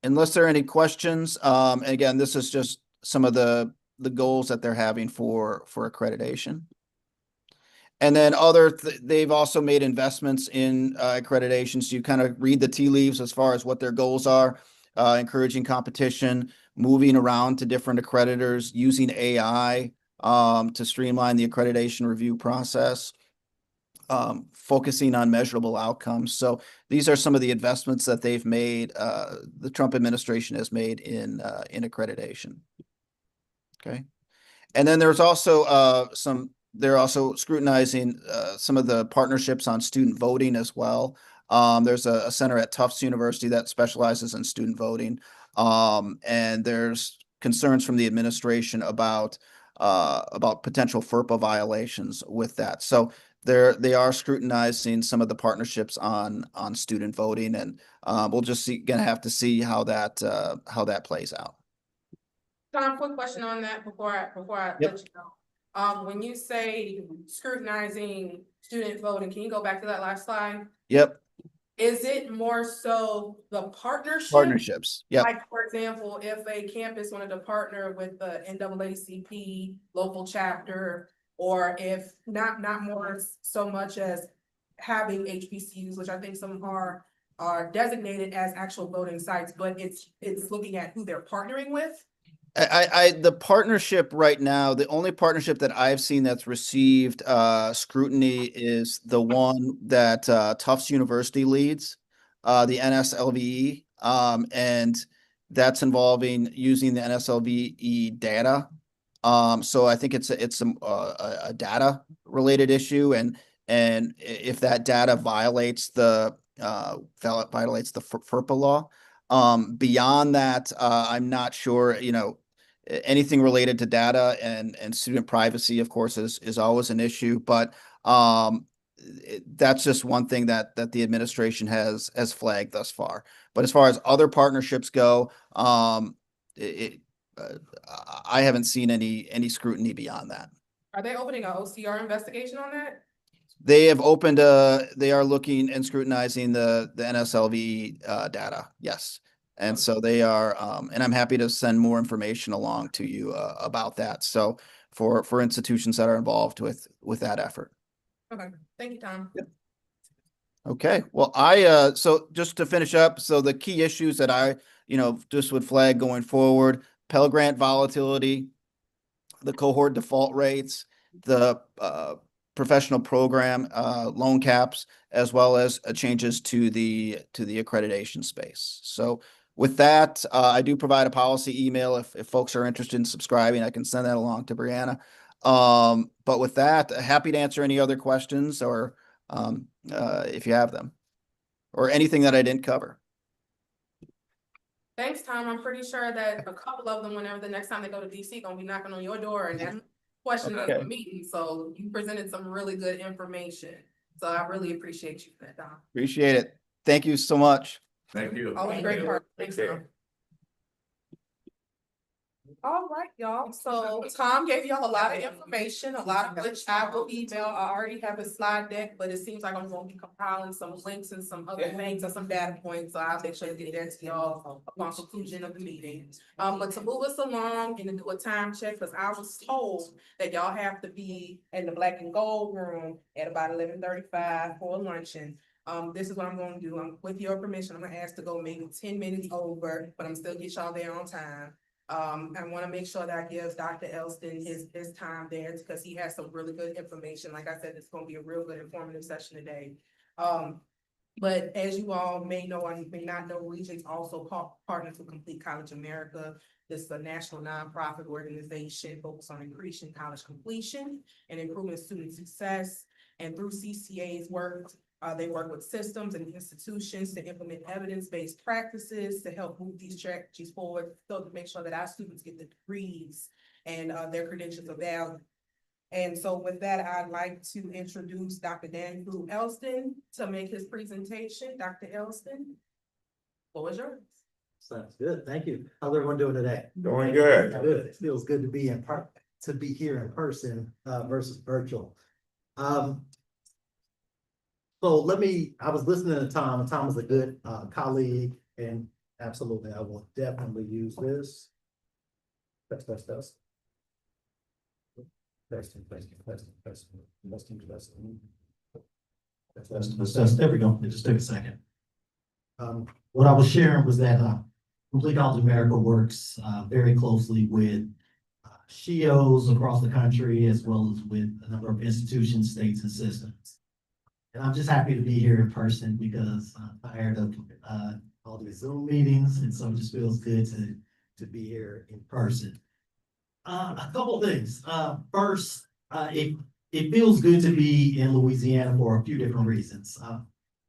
Unless there are any questions, again, this is just some of the goals that they're having for accreditation. And then they've also made investments in accreditation. So you kind of read the tea leaves as far as what their goals are, encouraging competition, moving around to different accreditors, using AI to streamline the accreditation review process, focusing on measurable outcomes. So these are some of the investments that they've made, the Trump administration has made in accreditation. Okay. And then there's also they're also scrutinizing some of the partnerships on student voting as well. There's a center at Tufts University that specializes in student voting. And there's concerns from the administration about potential FERPA violations with that. So they are scrutinizing some of the partnerships on student voting, and we'll just gonna have to see how that plays out. Tom, quick question on that before I Yep. let you know. When you say scrutinizing student voting, can you go back to that last slide? Yep, Is it more so the partnership? partnerships. Yep. Like, for example, if a campus wanted to partner with the NAACP local chapter, or if not more so much as having HBCUs, which I think some are designated as actual voting sites, but it's looking at who they're partnering with. The partnership right now, the only partnership that I've seen that's received scrutiny is the one that Tufts University leads, the NSLVE, and that's involving using the NSLVE data. So I think it's a data related issue, and if that data violates the FERPA law. Beyond that, I'm not sure, anything related to data and student privacy, of course, is always an issue, but that's just one thing that the administration has flagged thus far. But as far as other partnerships go, I haven't seen any scrutiny beyond that. Are they opening an OCR investigation on that? They have opened they are looking and scrutinizing the NSLV data. Yes. And so they are, and I'm happy to send more information along to you about that. So for institutions that are involved with that effort. Okay, thank you, Tom. Yep. Okay, well, so just to finish up, so the key issues that I, just would flag going forward: Pell Grant volatility, the cohort default rates, the professional program loan caps, as well as changes to the accreditation space. So with that, I do provide a policy email if folks are interested in subscribing. I can send that along to Brianna. But with that, happy to answer any other questions or if you have them, or anything that I didn't cover. Thanks, Tom. I'm pretty sure that a couple of them, whenever the next time they go to DC, gonna be knocking on your door and questions at Okay. the meeting, so you presented some really good information. So I really appreciate you for that, Don. Appreciate it. Thank you so much. Thank you. Always great part. Take Thanks, care. Tom. All right, y'all. So Tom gave y'all a lot of information, a lot of which I will email. I already have a slide deck, but it seems like I'm gonna be compiling some links and some other things and some data points. So I'll make sure to get that to y'all upon conclusion of the meeting. But to move us along and to do a time check, because I was told that y'all have to be in the black and gold room at about 11:35 for luncheon. This is what I'm gonna do. With your permission, I'm gonna ask to go maybe 10 minutes over, but I'm still get y'all there on time. I wanna make sure that I give Dr. Elston his time there because he has some really good information. Like I said, it's gonna be a real good informative session today. But as you all may know or may not know, Regions also partners with Complete College America. This is a national nonprofit organization focused on increasing college completion and improving student success. And through CCA's work, they work with systems and institutions to implement evidence-based practices to help move these strategies forward, so to make sure that our students get the degrees and their credentials of value. And so with that, I'd like to introduce Dr. Daniel Elston to make his presentation. Dr. Elston, floor is yours. Sounds good. Thank you. How's everyone doing today? Doing good. Good. It feels good to be to be here in person versus virtual. So I was listening to Tom, and Tom is a good colleague, and absolutely, I will definitely use this. Test. There we go. It just took a second. What I was sharing was that Complete College America works very closely with SHIOs across the country, as well as with a number of institutions, states, and systems. And I'm just happy to be here in person because I'm tired of all these Zoom meetings, and so it just feels good to be here in person. A couple of things. First, it feels good to be in Louisiana for a few different reasons.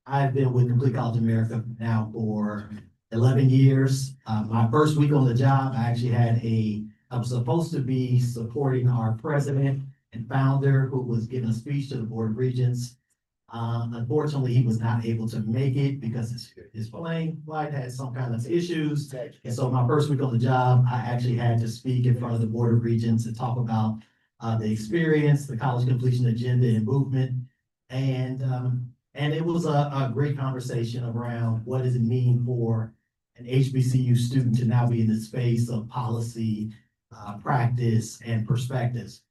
I've been with Complete College America now for 11 years. My first week on the job, I was supposed to be supporting our president and founder, who was giving a speech to the Board of Regents. Unfortunately, he was not able to make it because his plane flight had some kind of issues. And so my first week on the job, I actually had to speak in front of the Board of Regents and talk about the experience, the college completion agenda and movement. And it was a great conversation around what does it mean for an HBCU student to now be in the space of policy, practice, and perspectives.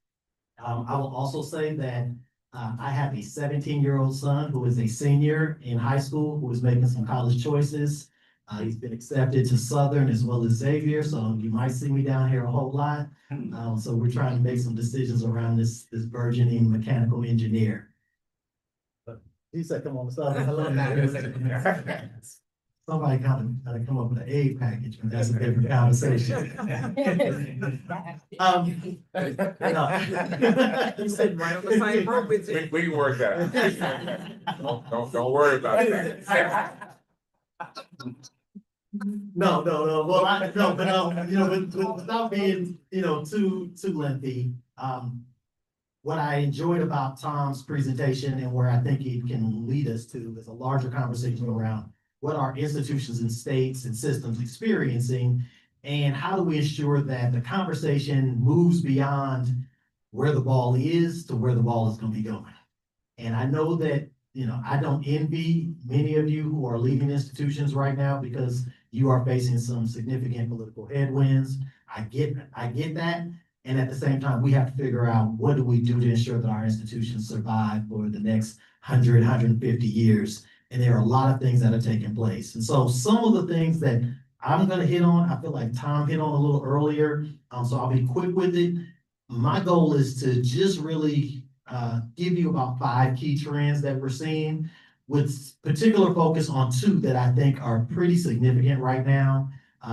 I will also say that I have a 17-year-old son who is a senior in high school who is making some college choices. He's been accepted to Southern as well as Xavier, so you might see me down here a whole lot. So we're trying to make some decisions around this burgeoning mechanical engineer. But he said, come on, Southern. Somebody gotta come up with an aid package, but that's a different conversation. You sitting right on the same rope with you. We can work that out. Don't worry about that. No. Well, without being, too lengthy, what I enjoyed about Tom's presentation and where I think it can lead us to is a larger conversation around what are institutions and states and systems experiencing, and how do we ensure that the conversation moves beyond where the ball is to where the ball is going to be going. And I know that, I don't envy many of you who are leaving institutions right now because you are facing some significant political headwinds. I get that. And at the same time, we have to figure out what do we do to ensure that our institutions survive for the next 100, 150 years. And there are a lot of things that are taking place. And so some of the things that I'm going to hit on, I feel like Tom hit on a little earlier. So I'll be quick with it. My goal is to just really give you about 5 key trends that we're seeing, with particular focus on 2 that I think are pretty significant right now,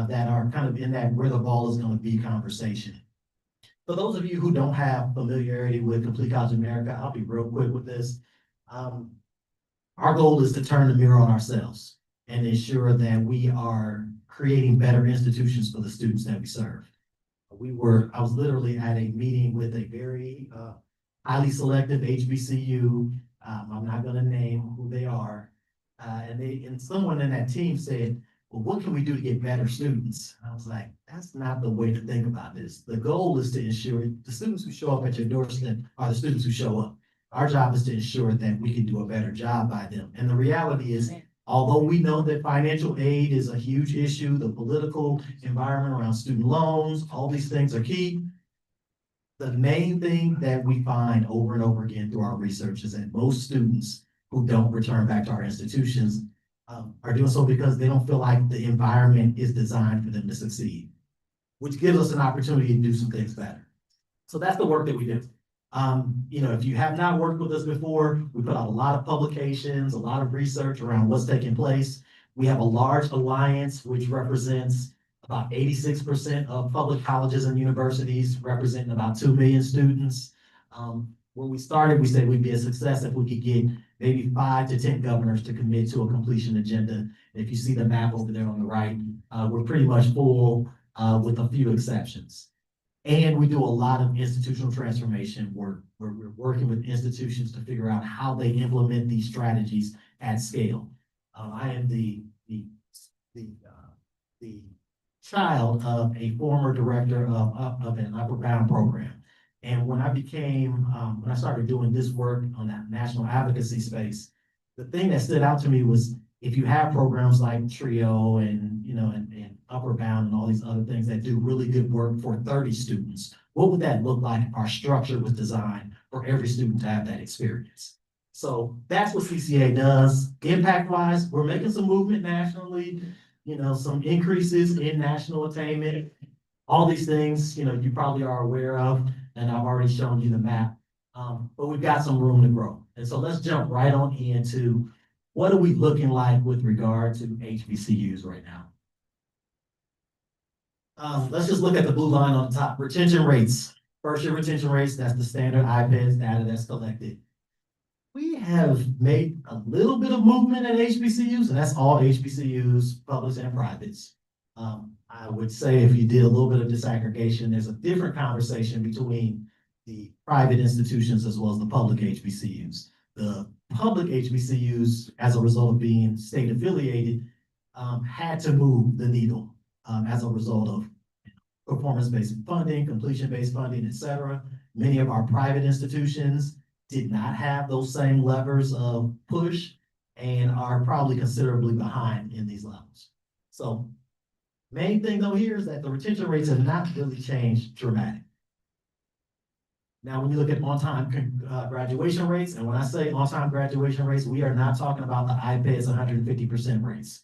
that are kind of in that where the ball is going to be conversation. For those of you who don't have familiarity with Complete College America, I'll be real quick with this. Our goal is to turn the mirror on ourselves and ensure that we are creating better institutions for the students that we serve. I was literally at a meeting with a very, highly selective HBCU. I'm not gonna name who they are. And someone in that team said, well, what can we do to get better students? And I was like, that's not the way to think about this. The goal is to ensure the students who show up at your doorstep are the students who show up. Our job is to ensure that we can do a better job by them. And the reality is, although we know that financial aid is a huge issue, the political environment around student loans, all these things are key. The main thing that we find over and over again through our research is that most students who don't return back to our institutions are doing so because they don't feel like the environment is designed for them to succeed, which gives us an opportunity to do some things better. So that's the work that we do. If you have not worked with us before, we put out a lot of publications, a lot of research around what's taking place. We have a large alliance, which represents about 86% of public colleges and universities, representing about 2 million students. When we started, we said we'd be a success if we could get maybe 5 to 10 governors to commit to a completion agenda. If you see the map over there on the right, we're pretty much full with a few exceptions. And we do a lot of institutional transformation work where we're working with institutions to figure out how they implement these strategies at scale. I am the child of a former director of an upper bound program. And when I started doing this work on that national advocacy space, the thing that stood out to me was if you have programs like TRIO and Upper Bound and all these other things that do really good work for 30 students, what would that look like if our structure was designed for every student to have that experience? So that's what CCA does. Impact-wise, we're making some movement nationally, some increases in national attainment, all these things, you probably are aware of, and I've already shown you the map. But we've got some room to grow. And so let's jump right on into what are we looking like with regard to HBCUs right now? Let's just look at the blue line on the top. Retention rates. First year retention rates, that's the standard IPEDS data that's collected. We have made a little bit of movement at HBCUs, and that's all HBCUs, publics and privates. I would say if you did a little bit of disaggregation, there's a different conversation between the private institutions as well as the public HBCUs. The public HBCUs, as a result of being state affiliated, had to move the needle as a result of performance-based funding, completion-based funding, et cetera. Many of our private institutions did not have those same levers of push and are probably considerably behind in these levels. So main thing though here is that the retention rates have not really changed dramatically. Now, when you look at on-time graduation rates, and when I say on-time graduation rates, we are not talking about the IPEDS 150% rates.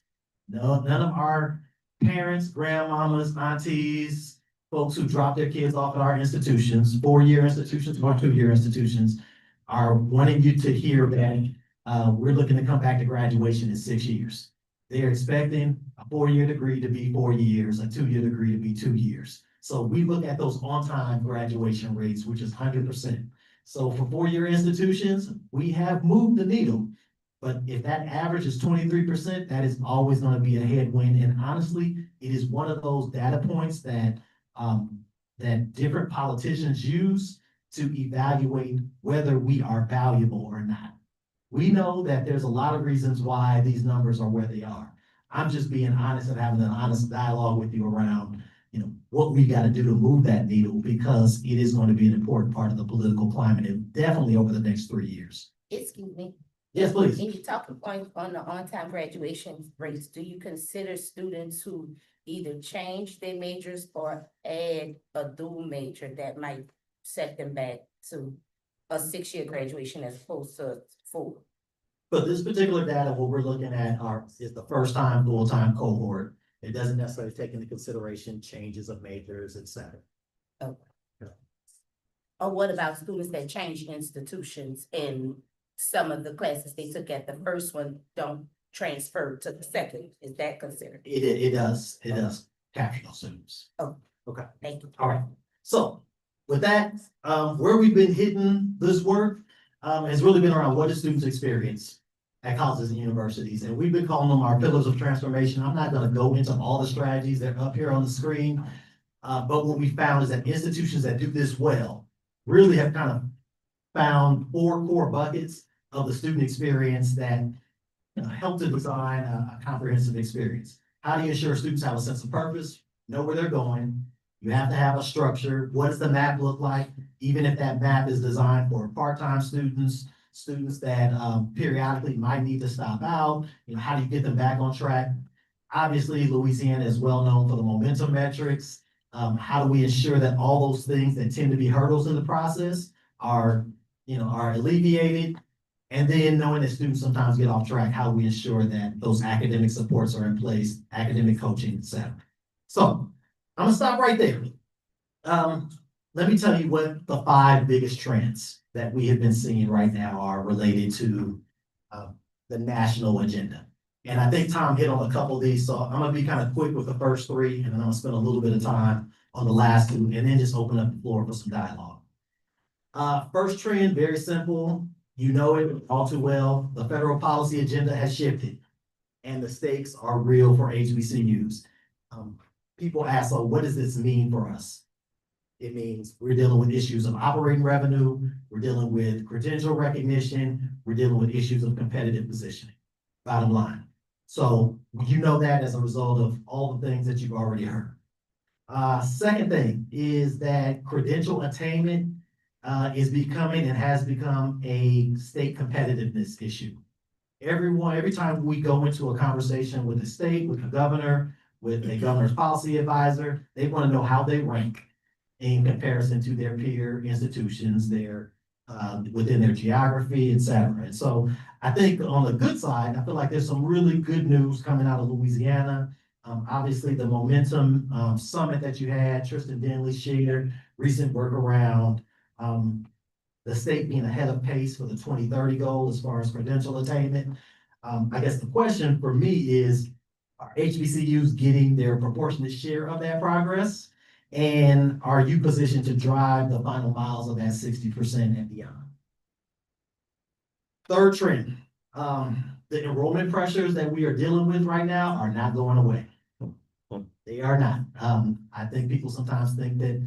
No, none of our parents, grandmamas, aunties, folks who drop their kids off at our institutions, 4-year institutions or 2-year institutions, are wanting you to hear that we're looking to come back to graduation in 6 years. They're expecting a 4-year degree to be 4 years, a 2-year degree to be 2 years. So we look at those on-time graduation rates, which is 100%. So for 4-year institutions, we have moved the needle. But if that average is 23%, that is always going to be a headwind. And honestly, it is one of those data points that that different politicians use to evaluate whether we are valuable or not. We know that there's a lot of reasons why these numbers are where they are. I'm just being honest and having an honest dialogue with you around, what we got to do to move that needle, because it is going to be an important part of the political climate, and definitely over the next 3 years. Excuse me. Yes, please. In your talking point on the on-time graduation rates, do you consider students who either change their majors or add a dual major that might set them back to a 6-year graduation as opposed to 4? But this particular data, what we're looking at is the first-time, full-time cohort. It doesn't necessarily take into consideration changes of majors, et cetera. Okay. Or what about students that change institutions and some of the classes they took at the first one don't transfer to the second? Is that considered? It does capture those students. Oh, okay. Thank you. All right. So with that, where we've been hitting this work has really been around what do students experience at colleges and universities. And we've been calling them our pillars of transformation. I'm not going to go into all the strategies that are up here on the screen. But what we found is that institutions that do this well really have kind of found 4 core buckets of the student experience that help to design a comprehensive experience. How do you ensure students have a sense of purpose, know where they're going? You have to have a structure. What does the map look like? Even if that map is designed for part-time students, students that periodically might need to stop out, how do you get them back on track? Obviously, Louisiana is well known for the momentum metrics. How do we ensure that all those things that tend to be hurdles in the process are alleviated? And then knowing that students sometimes get off track, how do we ensure that those academic supports are in place, academic coaching, et cetera. So I'm gonna stop right there. Let me tell you what the 5 biggest trends that we have been seeing right now are related to the national agenda. And I think Tom hit on a couple of these, so I'm gonna be kind of quick with the first 3, and then I'm gonna spend a little bit of time on the last 2, and then just open up the floor for some dialogue. First trend, very simple. You know it all too well. The federal policy agenda has shifted, and the stakes are real for HBCUs. People ask, so what does this mean for us? It means we're dealing with issues of operating revenue, we're dealing with credential recognition, we're dealing with issues of competitive positioning, bottom line. So you know that as a result of all the things that you've already heard. Second thing is that credential attainment is becoming and has become a state competitiveness issue. Every time we go into a conversation with the state, with the governor, with a governor's policy advisor, they want to know how they rank in comparison to their peer institutions, within their geography, et cetera. And so I think on the good side, I feel like there's some really good news coming out of Louisiana. Obviously, the Momentum Summit that you had, Tristan Denley shared, recent work around the state being ahead of pace for the 2030 goal as far as credential attainment. I guess the question for me is, are HBCUs getting their proportionate share of that progress? And are you positioned to drive the final miles of that 60% and beyond? Third trend, the enrollment pressures that we are dealing with right now are not going away. They are not. I think people sometimes think that,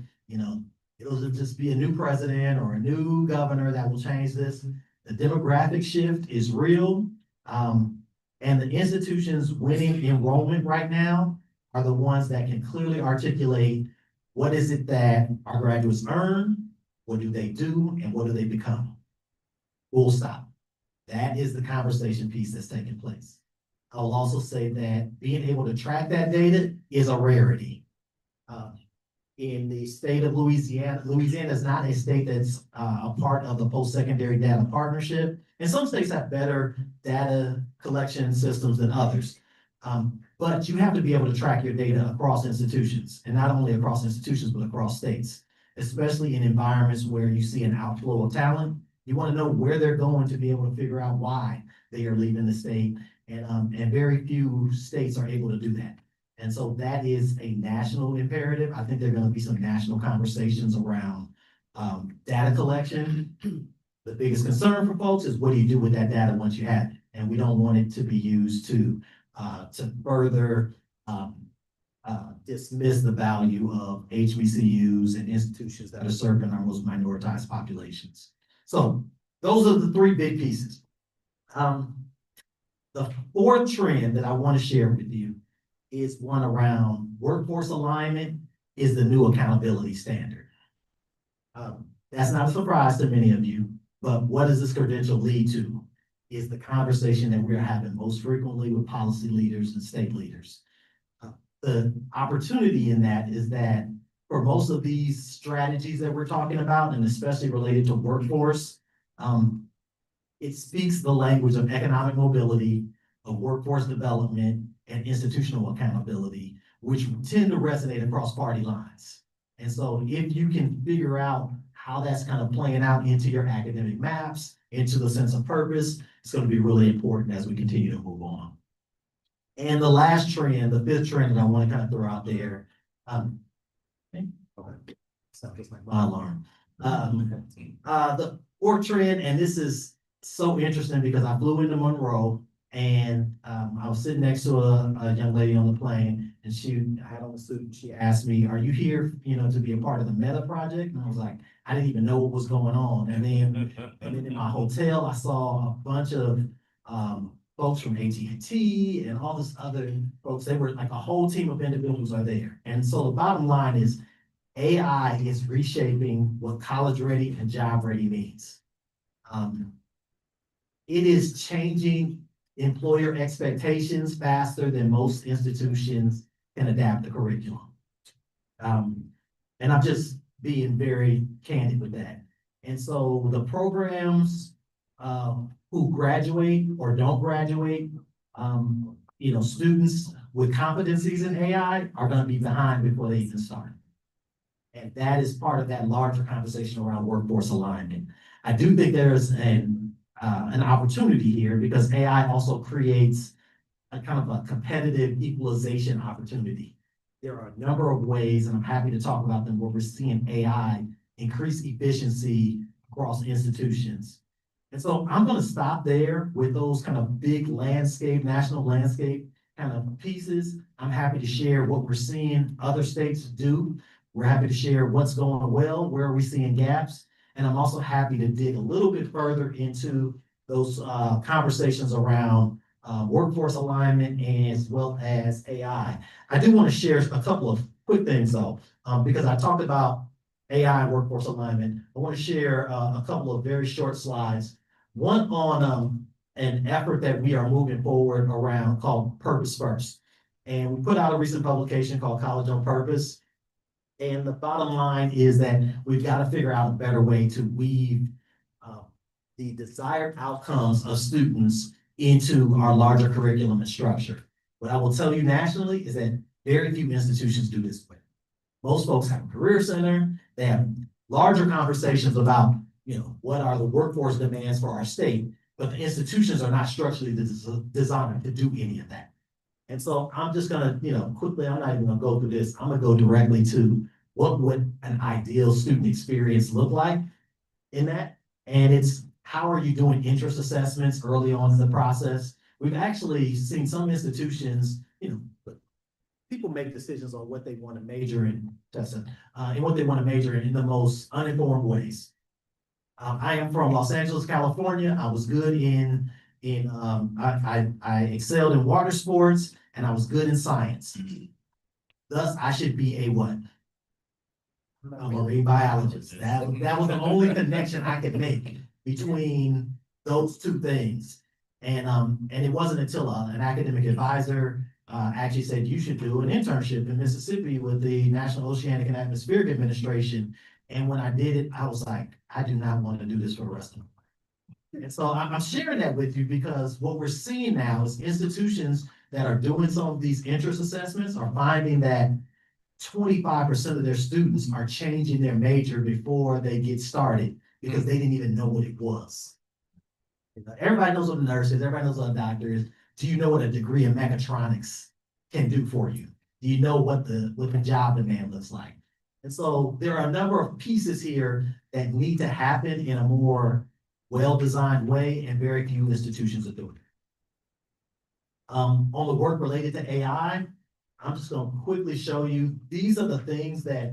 it'll just be a new president or a new governor that will change this. The demographic shift is real. And the institutions winning enrollment right now are the ones that can clearly articulate what is it that our graduates earn, what do they do, and what do they become? Full stop. That is the conversation piece that's taking place. I will also say that being able to track that data is a rarity. In the state of Louisiana, Louisiana is not a state that's a part of the post-secondary data partnership. And some states have better data collection systems than others. But you have to be able to track your data across institutions, and not only across institutions, but across states, especially in environments where you see an outflow of talent. You want to know where they're going to be able to figure out why they are leaving the state. And very few states are able to do that. And so that is a national imperative. I think there are going to be some national conversations around data collection. The biggest concern for folks is, what do you do with that data once you have it? And we don't want it to be used to further dismiss the value of HBCUs and institutions that are serving our most minoritized populations. So those are the 3 big pieces. The 4th trend that I want to share with you is one around workforce alignment is the new accountability standard. That's not a surprise to many of you, but what does this credential lead to is the conversation that we're having most frequently with policy leaders and state leaders. The opportunity in that is that for most of these strategies that we're talking about, and especially related to workforce, it speaks the language of economic mobility, of workforce development, and institutional accountability, which tend to resonate across party lines. And so if you can figure out how that's kind of playing out into your academic maps, into the sense of purpose, it's going to be really important as we continue to move on. And the last trend, the 5th trend that I want to kind of throw out there, so it's like my alarm. The 4th trend, and this is so interesting because I flew into Monroe, and I was sitting next to a young lady on the plane, and And I had on a suit, and she asked me, are you here, to be a part of the Meta project? And I was like, I didn't even know what was going on. And then in my hotel, I saw a bunch of, folks from AT&T and all this other folks. They were like a whole team of individuals are there. And so the bottom line is AI is reshaping what college ready and job ready means. It is changing employer expectations faster than most institutions can adapt the curriculum. And I'm just being very candid with that. And so the programs who graduate or don't graduate, students with competencies in AI are going to be behind before they even start. And that is part of that larger conversation around workforce alignment. I do think there's an opportunity here because AI also creates a kind of a competitive equalization opportunity. There are a number of ways, and I'm happy to talk about them, where we're seeing AI increase efficiency across institutions. And so I'm going to stop there with those kind of big landscape, national landscape kind of pieces. I'm happy to share what we're seeing other states do. We're happy to share what's going well, where are we seeing gaps. And I'm also happy to dig a little bit further into those conversations around workforce alignment as well as AI. I do want to share a couple of quick things though, because I talked about AI and workforce alignment. I want to share a couple of very short slides. One on an effort that we are moving forward around called Purpose First. And we put out a recent publication called College on Purpose. And the bottom line is that we've got to figure out a better way to weave the desired outcomes of students into our larger curriculum and structure. What I will tell you nationally is that very few institutions do this way. Most folks have a career center. They have larger conversations about, what are the workforce demands for our state, but the institutions are not structurally designed to do any of that. And so I'm just gonna, quickly, I'm not even gonna go through this. I'm gonna go directly to what would an ideal student experience look like in that. And it's how are you doing interest assessments early on in the process? We've actually seen some institutions, people make decisions on what they want to major in, and what they want to major in the most uninformed ways. I am from Los Angeles, California. I was good I excelled in water sports and I was good in science. Thus, I should be a what? A marine biologist. That was the only connection I could make between those two things. And it wasn't until an academic advisor actually said, you should do an internship in Mississippi with the National Oceanic and Atmospheric Administration. And when I did it, I was like, I do not want to do this for the rest of my life. And so I'm sharing that with you because what we're seeing now is institutions that are doing some of these interest assessments are finding that 25% of their students are changing their major before they get started because they didn't even know what it was. Everybody knows what a nurse is, everybody knows what a doctor is. Do you know what a degree in mechatronics can do for you? Do you know what the job demand looks like? And so there are a number of pieces here that need to happen in a more well-designed way, and very few institutions are doing it. On the work related to AI, I'm just going to quickly show you, these are the things that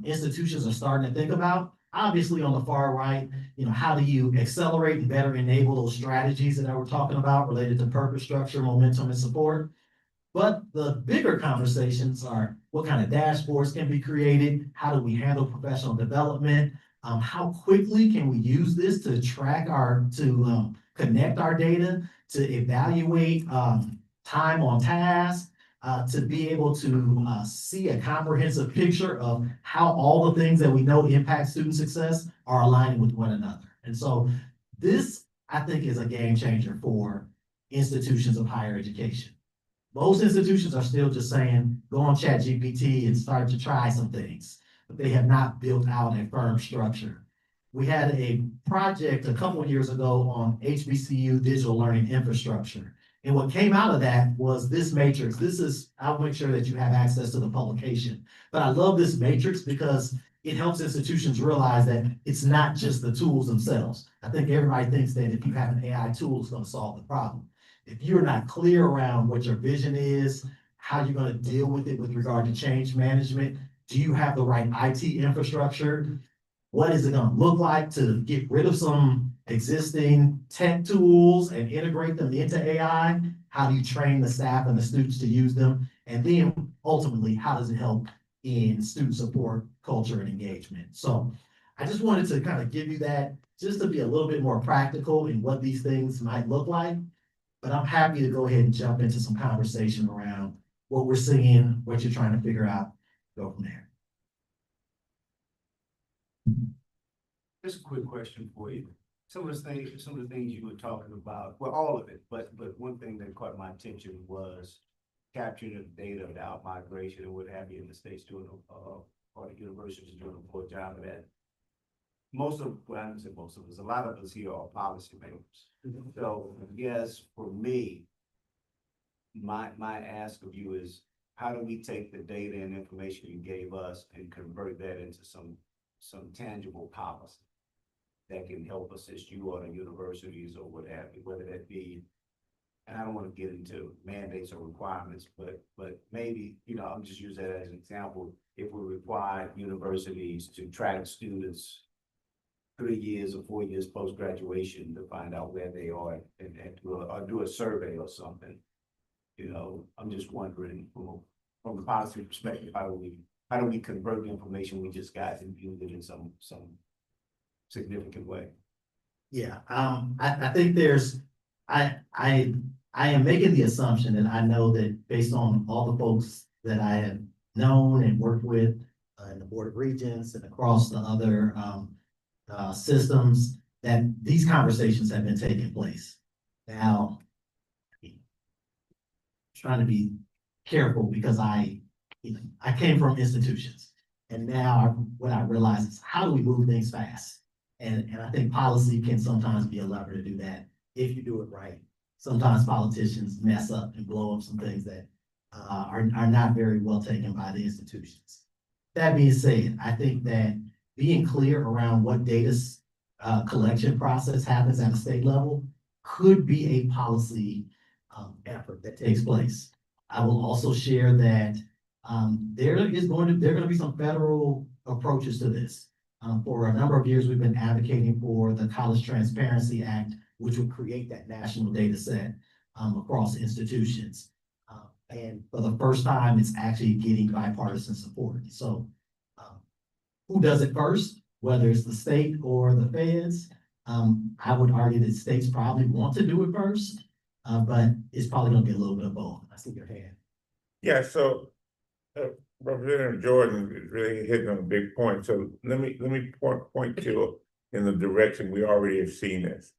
institutions are starting to think about. Obviously on the far right, how do you accelerate and better enable those strategies that I were talking about related to purpose, structure, momentum, and support. But the bigger conversations are what kind of dashboards can be created? How do we handle professional development? How quickly can we use this to track connect our data, to evaluate time on task, to be able to see a comprehensive picture of how all the things that we know impact student success are aligning with one another. And so this, I think, is a game changer for institutions of higher education. Most institutions are still just saying, go on ChatGPT and start to try some things, but they have not built out a firm structure. We had a project a couple of years ago on HBCU digital learning infrastructure. And what came out of that was this matrix. I'll make sure that you have access to the publication. But I love this matrix because it helps institutions realize that it's not just the tools themselves. I think everybody thinks that if you have an AI tool, it's going to solve the problem. If you're not clear around what your vision is, how you're gonna deal with it with regard to change management. Do you have the right IT infrastructure? What is it gonna look like to get rid of some existing tech tools and integrate them into AI? How do you train the staff and the students to use them? And then ultimately, how does it help in student support, culture, and engagement? So I just wanted to kind of give you that, just to be a little bit more practical in what these things might look like. But I'm happy to go ahead and jump into some conversation around what we're seeing, what you're trying to figure out, go from there. Just a quick question for you. Some of the things you were talking about, well, all of it, but one thing that caught my attention was capturing the data of the out-migration and what have you in the states doing, or the universities doing a poor job of that. Most of, well, I don't say most of us, a lot of us here are policymakers. So yes, for me, my ask of you is, how do we take the data and information you gave us and convert that into some tangible policy that can help assist you or the universities or what have you, whether that be, and I don't want to get into mandates or requirements, but maybe, I'm just use that as an example. If we require universities to track students 3 years or 4 years post-graduation to find out where they are and do a survey or something. I'm just wondering from a policy perspective, how do we convert the information we just got and use it in some significant way? Yeah, I think I am making the assumption that I know that based on all the folks that I have known and worked with in the Board of Regents and across the other systems, that these conversations have been taking place. Now, trying to be careful because I came from institutions, and now what I realize is, how do we move things fast? And I think policy can sometimes be a lever to do that if you do it right. Sometimes politicians mess up and blow up some things that are not very well taken by the institutions. That being said, I think that being clear around what data collection process happens at a state level could be a policy effort that takes place. I will also share that there are going to be some federal approaches to this. For a number of years, we've been advocating for the College Transparency Act, which would create that national data set across institutions. And for the first time, it's actually getting bipartisan support. So who does it first, whether it's the state or the feds? I would argue that states probably want to do it first, but it's probably going to be a little bit of both. I see your hand. Yeah, so Representative Jordan is really hitting on a big point. So let me point you in the direction we already have seen this.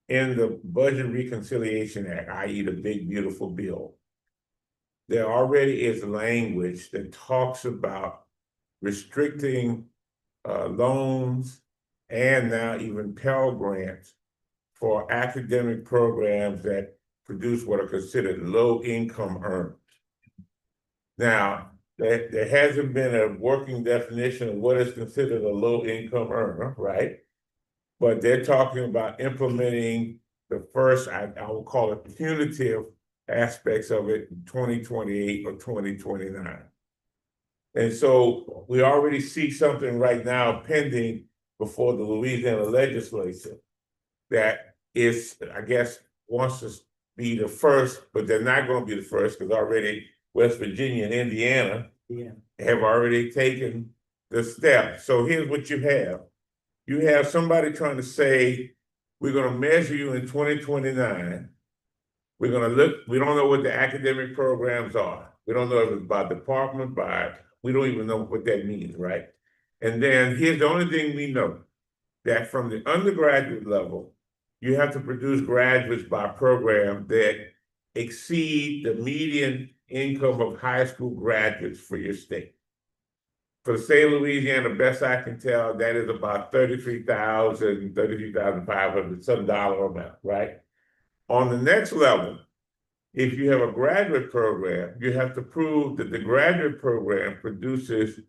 In the Budget Reconciliation Act, i.e. the big beautiful bill, there already is language that talks about restricting loans and now even Pell Grants for academic programs that produce what are considered low-income earners. Now, there hasn't been a working definition of what is considered a low-income earner, right? But they're talking about implementing the first, I will call it punitive aspects of it in 2028 or 2029. And so we already see something right now pending before the Louisiana legislature that is, I guess, wants to be the first, but they're not going to be the first because already West Virginia and Indiana have already taken the step. So here's what you have. You have somebody trying to say, we're going to measure you in 2029. We're going to look, we don't know what the academic programs are. We don't know if it's by department, we don't even know what that means, right? And then here's the only thing we know, that from the undergraduate level, you have to produce graduates by program that exceed the median income of high school graduates for your state. For the state of Louisiana, best I can tell, that is about $33,000, $33,500, some dollar amount, right? On the next level, if you have a graduate program, you have to prove that the graduate program produces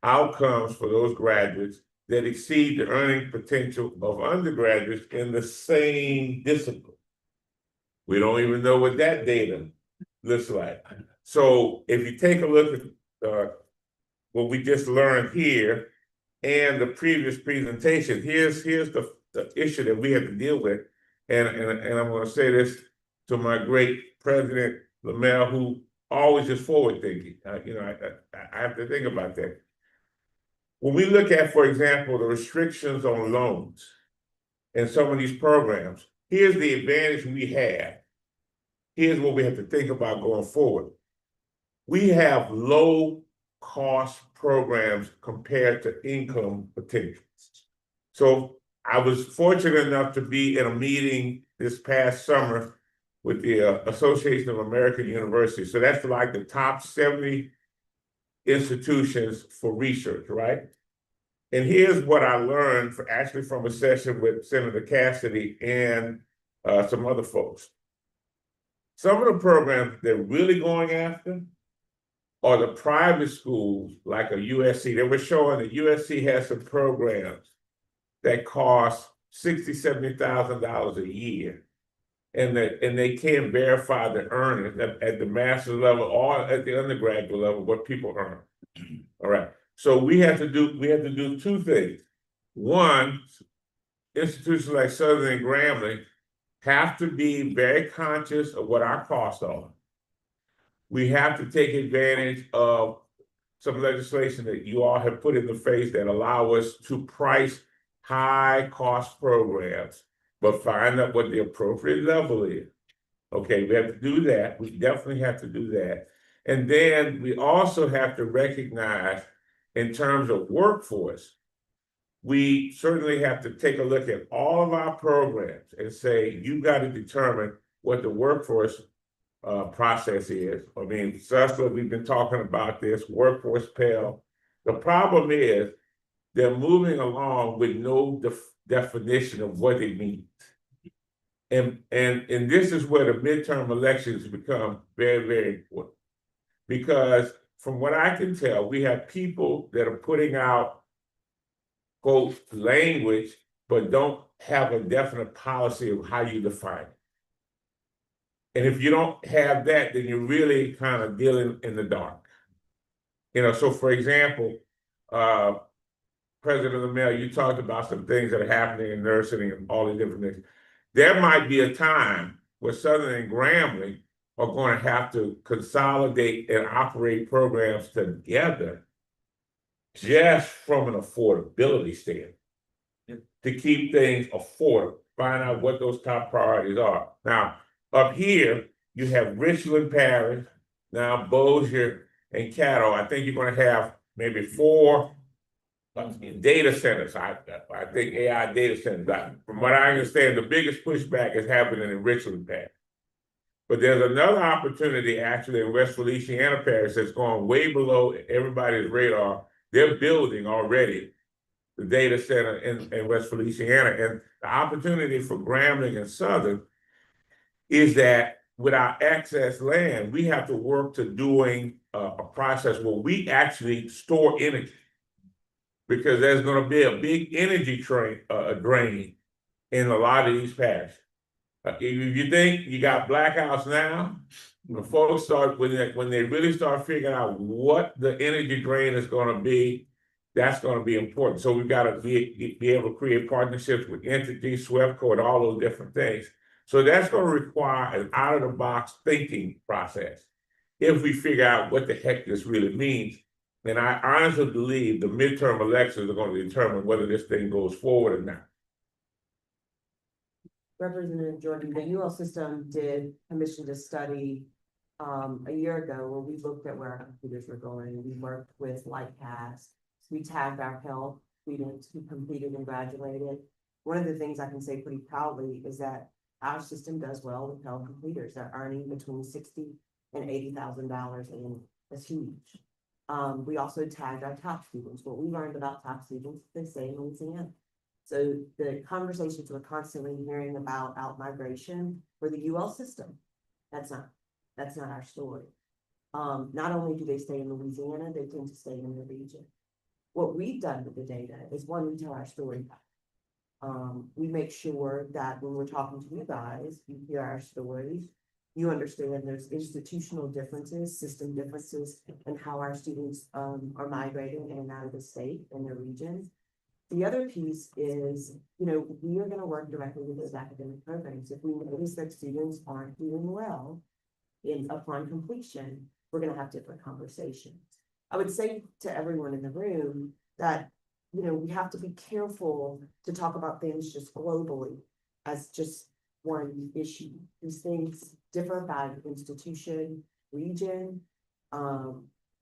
outcomes for those graduates that exceed the earning potential of undergraduates in the same discipline. We don't even know what that data looks like. So if you take a look at what we just learned here and the previous presentation, here's the issue that we have to deal with. And I'm gonna say this to my great President Lamel, who always is forward thinking. I have to think about that. When we look at, for example, the restrictions on loans and some of these programs, here's the advantage we have. Here's what we have to think about going forward. We have low cost programs compared to income potentials. So I was fortunate enough to be in a meeting this past summer with the Association of American Universities. So that's like the top 70 institutions for research, right? And here's what I learned from a session with Senator Cassidy and some other folks. Some of the programs they're really going after are the private schools like a USC. They were showing that USC has some programs that cost $60,000, $70,000 a year. And they can't verify the earnings at the master's level or at the undergraduate level, what people earn. All right. So we have to do two things. One, institutions like Southern and Grambling have to be very conscious of what our costs are. We have to take advantage of some legislation that you all have put in the face that allow us to price high cost programs, but find out what the appropriate level is. Okay, we have to do that. We definitely have to do that. And then we also have to recognize in terms of workforce, we certainly have to take a look at all of our programs and say, you got to determine what the workforce process is. I mean, Cecily, we've been talking about this, workforce Pell. The problem is they're moving along with no definition of what it means. And this is where the midterm elections become very, very important. Because from what I can tell, we have people that are putting out, quote, language, but don't have a definite policy of how you define it. And if you don't have that, then you're really kind of dealing in the dark. So for example, President Lamel, you talked about some things that are happening in nursing and all these different things. There might be a time where Southern and Grambling are going to have to consolidate and operate programs together just from an affordability standpoint to keep things affordable, find out what those top priorities are. Now, up here, you have Richland Parish, now Bossier and Caddo. I think you're going to have maybe 4 data centers. I think AI data centers. From what I understand, the biggest pushback is happening in Richland Parish. But there's another opportunity actually in West Feliciana Parish that's going way below everybody's radar. They're building already the data center in West Feliciana. And the opportunity for Grambling and Southern is that with our excess land, we have to work to doing a process where we actually store energy. Because there's going to be a big energy drain in a lot of these parishes. If you think you got blackouts now, when folks start, when they really start figuring out what the energy drain is going to be, that's going to be important. So we've got to be able to create partnerships with entities, SWEPCO, and all those different things. So that's going to require an out-of-the-box thinking process if we figure out what the heck this really means. And I honestly believe the midterm elections are going to determine whether this thing goes forward or not. Representative Jordan, the UL system did commission a study a year ago where we looked at where our computers were going. We worked with Lightcast. We tagged our Pell students who completed and graduated. One of the things I can say pretty proudly is that our system does well with Pell completers. They're earning between $60,000 and $80,000 and that's huge. We also tagged our top students. What we learned about top students, they stay in Louisiana. So the conversations we're constantly hearing about out-migration for the UL system, that's not our story. Not only do they stay in Louisiana, they tend to stay in the region. What we've done with the data is, one, we tell our story back. We make sure that when we're talking to you guys, you hear our stories. you understand there's institutional differences, system differences, and how our students are migrating in and out of the state and their regions. The other piece is, we are gonna work directly with those academic programs. If we notice that students aren't doing well upon completion, we're gonna have different conversations. I would say to everyone in the room that, we have to be careful to talk about things just globally as just one issue. These things differ by institution, region,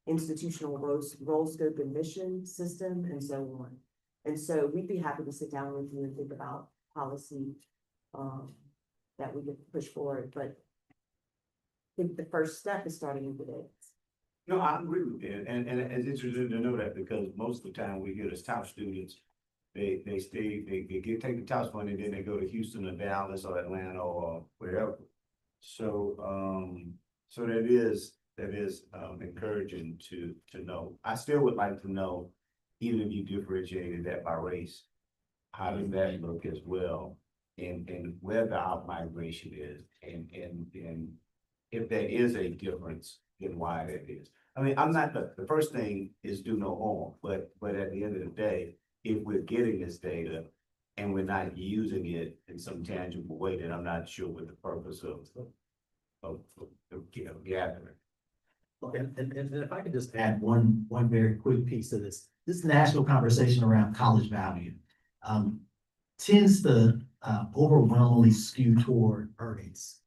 institutional role, scope, and mission system, and so on. And so we'd be happy to sit down with you and think about policy that we could push forward, but I think the first step is starting with it. No, I agree with that, and it's interesting to know that, because most of the time we hear as top students, they take the top one, and then they go to Houston or Dallas or Atlanta or wherever. So, so that is encouraging to know. I still would like to know, even if you differentiated that by race, how does that look as well? And where the out-migration is, and if there is a difference, then why that is. I mean, I'm not, the first thing is do no harm, but at the end of the day, if we're getting this data and we're not using it in some tangible way, then I'm not sure what the purpose of gathering. And if I could just add one very quick piece to this national conversation around college value tends to overwhelmingly skew toward earnings.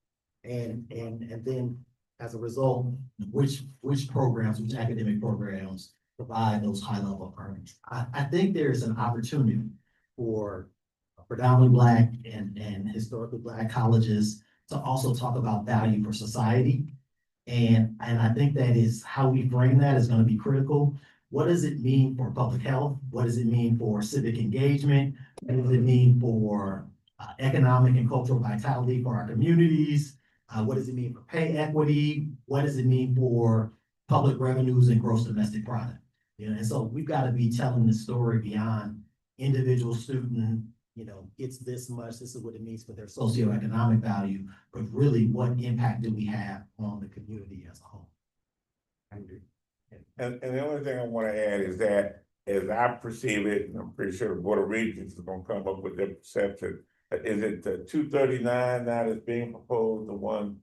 And then as a result, which programs, which academic programs provide those high level earnings. I think there's an opportunity for predominantly Black and historically Black colleges to also talk about value for society. And I think that is how we bring that is going to be critical. What does it mean for public health? What does it mean for civic engagement? What does it mean for economic and cultural vitality for our communities? What does it mean for pay equity? What does it mean for public revenues and gross domestic product? And so we've got to be telling the story beyond individual student, gets this much, this is what it means for their socioeconomic value, but really what impact do we have on the community as a whole? Thank you. And the only thing I want to add is that, as I perceive it, and I'm pretty sure the Board of Regents is going to come up with their perception. Is it the 239 now that's being proposed, the one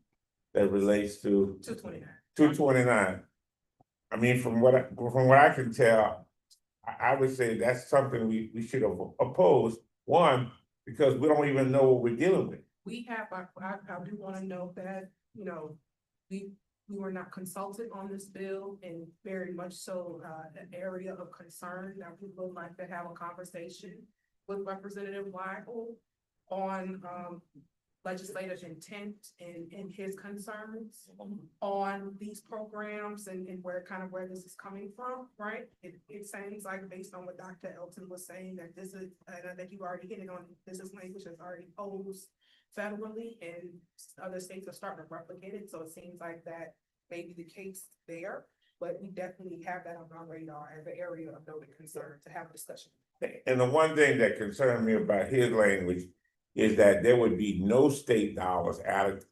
that relates to 229. 229? I mean, from what I can tell, I would say that's something we should have opposed. One, because we don't even know what we're dealing with. We have, I do want to note that, we were not consulted on this bill, and very much so an area of concern that we would like to have a conversation with Representative Weigel on legislative intent and his concerns on these programs and where this is coming from, right? It sounds like, based on what Dr. Elton was saying, that this is, and I think you already hit it on, this is language that's already posed federally, and other states are starting to replicate it, so it seems like that may be the case there, but we definitely have that on our radar as an area of noted concern to have a discussion. And the one thing that concerned me about his language is that there would be no state dollars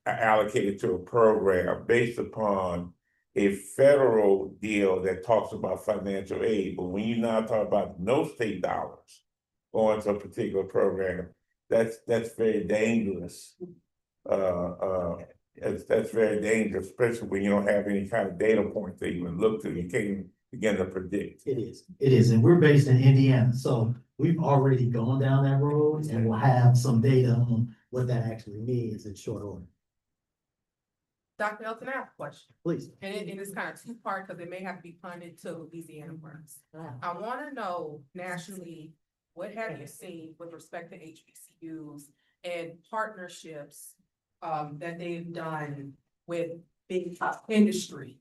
allocated to a program based upon a federal deal that talks about financial aid. But when you now talk about no state dollars going to a particular program, that's very dangerous. That's very dangerous, especially when you don't have any kind of data points that you can look to. You can't even begin to predict. It is, and we're based in Indiana, so we've already gone down that road, and we'll have some data on what that actually means in short order. Dr. Elton, I have a question. Please. And it's kind of two-part, because it may have to be funded to Louisiana first. I want to know nationally, what have you seen with respect to HBCUs and partnerships that they've done with big industry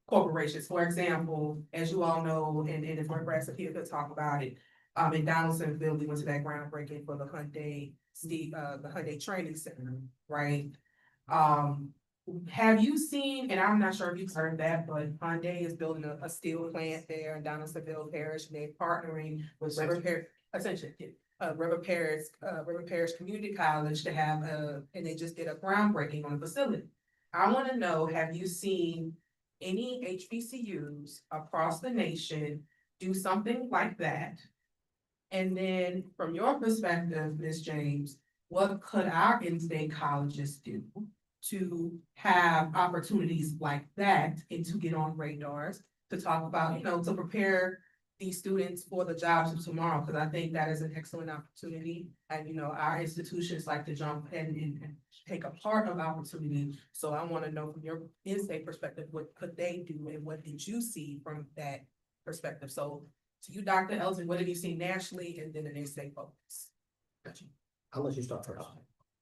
corporations? For example, as you all know, and if my Brasapia could talk about it, in Donaldsonville, we went to that groundbreaking for the Hyundai Training Center, right? Have you seen, and I'm not sure if you've heard that, but Hyundai is building a steel plant there in Donaldsonville Parish, and they're partnering with Ascension. River Parish Community College to have and they just did a groundbreaking on the facility. I wanna know, have you seen any HBCUs across the nation do something like that? And then from your perspective, Ms. James, what could our in-state colleges do to have opportunities like that and to get on radars to talk about, to prepare these students for the jobs of tomorrow? Because I think that is an excellent opportunity. And, our institutions like to jump and take a part of opportunity. So I want to know from your in-state perspective, what could they do and what did you see from that perspective? So to you, Dr. Elton, what have you seen nationally and then an in-state focus? Gotcha. I'll let you start first.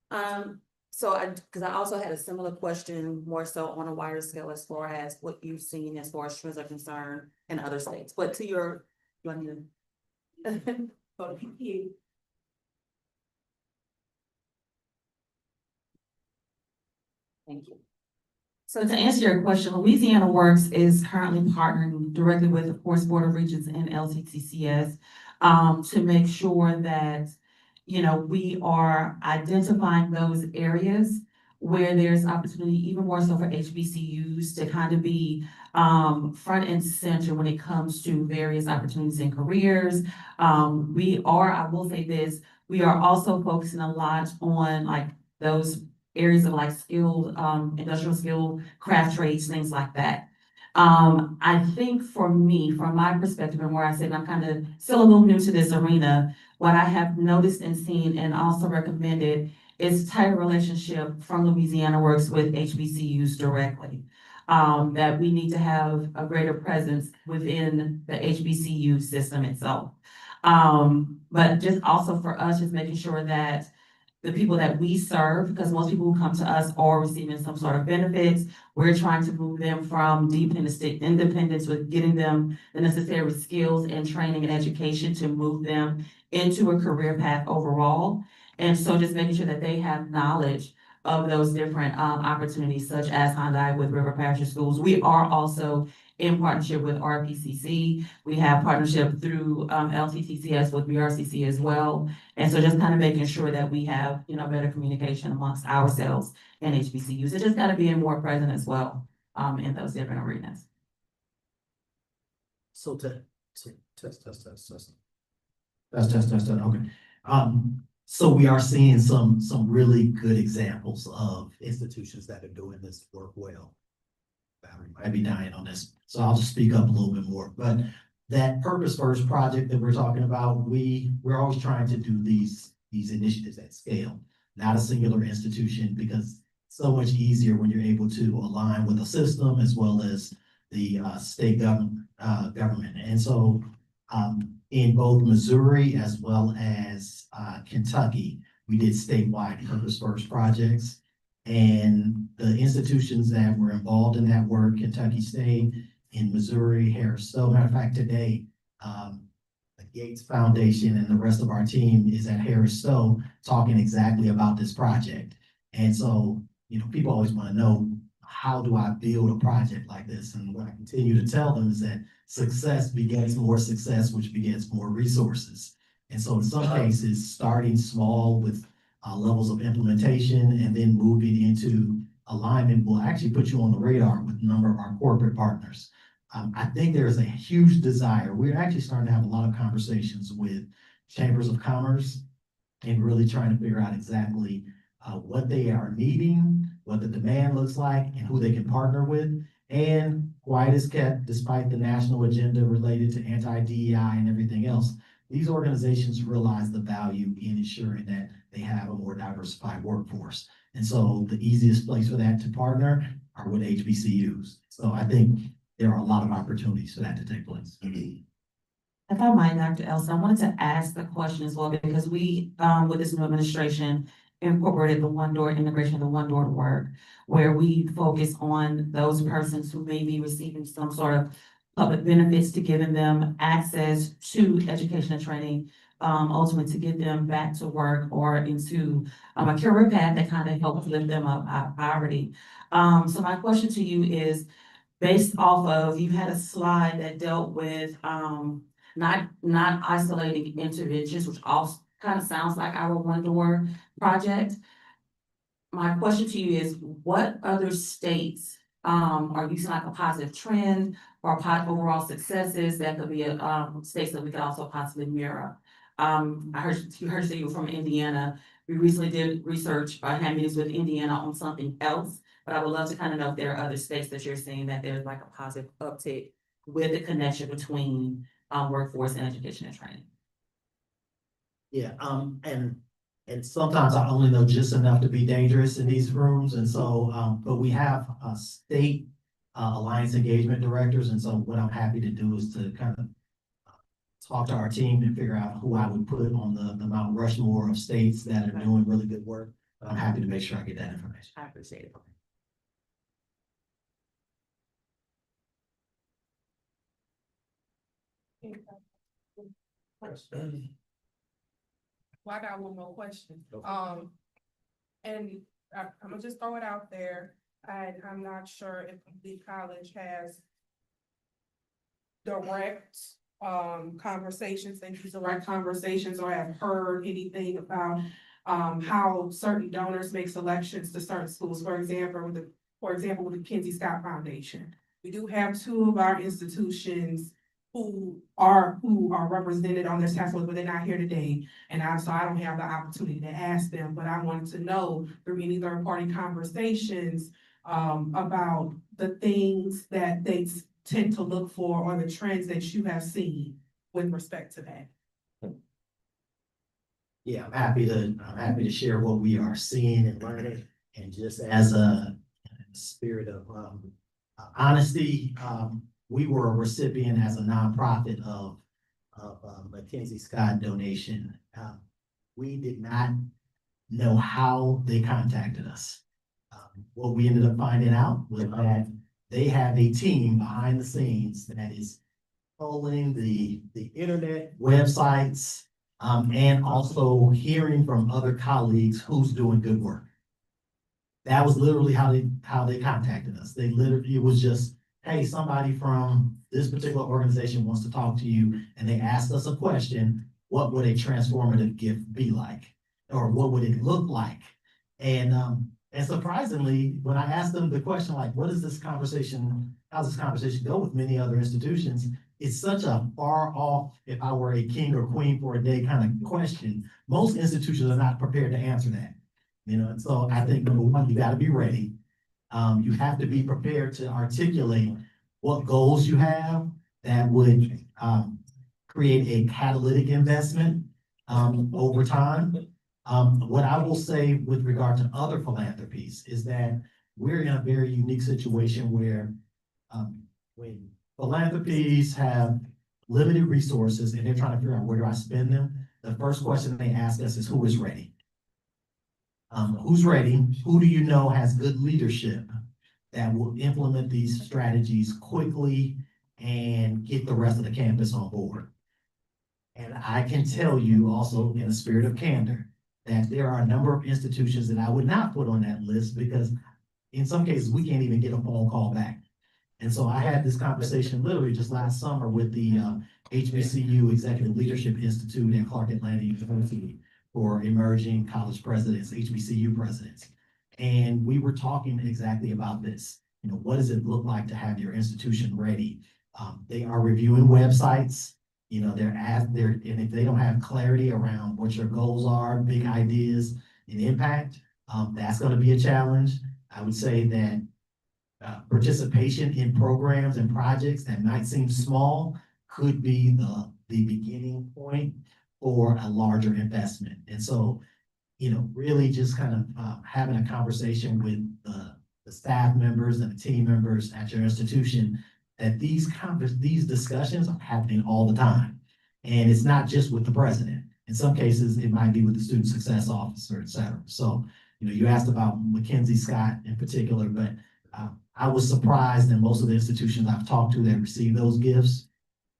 Because I also had a similar question, more so on a wider scale as far as what you've seen as far as trends are concerned in other states. But to your, you want me to? So the PPA. Thank you. So to answer your question, Louisiana Works is currently partnering directly with, of course, Board of Regents and LTTCS to make sure that, we are identifying those areas where there's opportunity, even more so for HBCUs to kind of be front and center when it comes to various opportunities and careers. I will say this, we are also focusing a lot on like those areas of like skilled, industrial skill, craft trades, things like that. I think for me, from my perspective and where I sit, I'm kind of still a little new to this arena. What I have noticed and seen and also recommended is tighter relationship from Louisiana Works with HBCUs directly. That we need to have a greater presence within the HBCU system itself. But just also for us, just making sure that the people that we serve, because most people who come to us are receiving some sort of benefits. We're trying to move them from deep into state independence with getting them the necessary skills and training and education to move them into a career path overall. And so just making sure that they have knowledge of those different opportunities, such as Hyundai with River Parish Schools. We are also in partnership with RPCC. We have partnership through LTTCS with BRCC as well. And so just kind of making sure that we have, better communication amongst ourselves and HBCUs. It just got to be more present as well in those different arenas. So test. Okay. So we are seeing some really good examples of institutions that are doing this work well. Valerie might be dying on this, so I'll just speak up a little bit more. But that Purpose First project that we're talking about, we're always trying to do these initiatives at scale, not a singular institution, because it's so much easier when you're able to align with a system as well as the state government. And so in both Missouri as well as Kentucky, we did statewide Purpose First projects. And the institutions that were involved in that work, Kentucky State, in Missouri, Harris Stowe. Matter of fact, today, the Gates Foundation and the rest of our team is at Harris Stowe talking exactly about this project. And so, people always want to know, how do I build a project like this? And what I continue to tell them is that success begets more success, which begets more resources. And so in some cases, starting small with levels of implementation and then moving into alignment will actually put you on the radar with a number of our corporate partners. I think there's a huge desire. We're actually starting to have a lot of conversations with chambers of commerce and really trying to figure out exactly what they are needing, what the demand looks like, and who they can partner with. And quiet is kept, despite the national agenda related to anti-DEI and everything else. These organizations realize the value in ensuring that they have a more diversified workforce. And so the easiest place for that to partner are with HBCUs. So I think there are a lot of opportunities for that to take place. If I might, Dr. Elson, I wanted to ask the question as well, because we, with this new administration, incorporated the one door integration, the one door to work, where we focus on those persons who may be receiving some sort of public benefits to giving them access to education and training, ultimately to get them back to work or into a career path that kind of helps lift them up out of poverty. So my question to you is, based off of, you had a slide that dealt with not isolating interventions, which kind of sounds like our one door project. My question to you is, what other states, are using like a positive trend or overall successes that could be, states that we could also possibly mirror? I heard you say you were from Indiana. We recently did research, had meetings with Indiana on something else, but I would love to kind of know if there are other states that you're seeing that there's like a positive uptick with the connection between, workforce and education and training. Yeah, and sometimes I only know just enough to be dangerous in these rooms, and so, but we have, state, alliance engagement directors, and so what I'm happy to do is to kind of talk to our team and figure out who I would put on the Mount Rushmore of states that are doing really good work. But I'm happy to make sure I get that information. I appreciate it. Well, I got one more question. And I'm gonna just throw it out there, and I'm not sure if the college has direct, conversations, and these direct conversations, or have heard anything about, how certain donors make selections to certain schools, for example, with the Kinsey Scott Foundation. We do have two of our institutions who are represented on this task force, but they're not here today. And so I don't have the opportunity to ask them, but I wanted to know through any third-party conversations, about the things that they tend to look for, or the trends that you have seen with respect to that. Yeah, I'm happy to share what we are seeing and learning, and just as a spirit of, honesty, we were a recipient as a nonprofit of a Kinsey Scott donation. We did not know how they contacted us. What we ended up finding out was that they have a team behind the scenes that is polling the internet, websites, and also hearing from other colleagues who's doing good work. That was literally how they contacted us. It was just, hey, somebody from this particular organization wants to talk to you, and they asked us a question: what would a transformative gift be like? Or what would it look like? And surprisingly, when I asked them the question, like, how's this conversation go with many other institutions? It's such a far off, if I were a king or queen for a day kind of question. Most institutions are not prepared to answer that. And so I think number one, you gotta be ready. You have to be prepared to articulate what goals you have that would, create a catalytic investment, over time. What I will say with regard to other philanthropies is that we're in a very unique situation where, when philanthropies have limited resources and they're trying to figure out where do I spend them, the first question they ask us is, who is ready? Who's ready? Who do you know has good leadership that will implement these strategies quickly and get the rest of the campus on board? And I can tell you also, in a spirit of candor, that there are a number of institutions that I would not put on that list, because in some cases, we can't even get a phone call back. And so I had this conversation literally just last summer with the HBCU Executive Leadership Institute at Clark Atlanta University for emerging college presidents, HBCU presidents. And we were talking exactly about this. What does it look like to have your institution ready? They are reviewing websites. And if they don't have clarity around what your goals are, big ideas and impact, that's going to be a challenge. I would say that participation in programs and projects that might seem small could be the beginning point for a larger investment. And so, really just kind of having a conversation with the staff members and the team members at your institution, that these discussions are happening all the time. And it's not just with the president. In some cases, it might be with the student success officer, et cetera. So, you asked about Mackenzie Scott in particular, but I was surprised that most of the institutions I've talked to that received those gifts,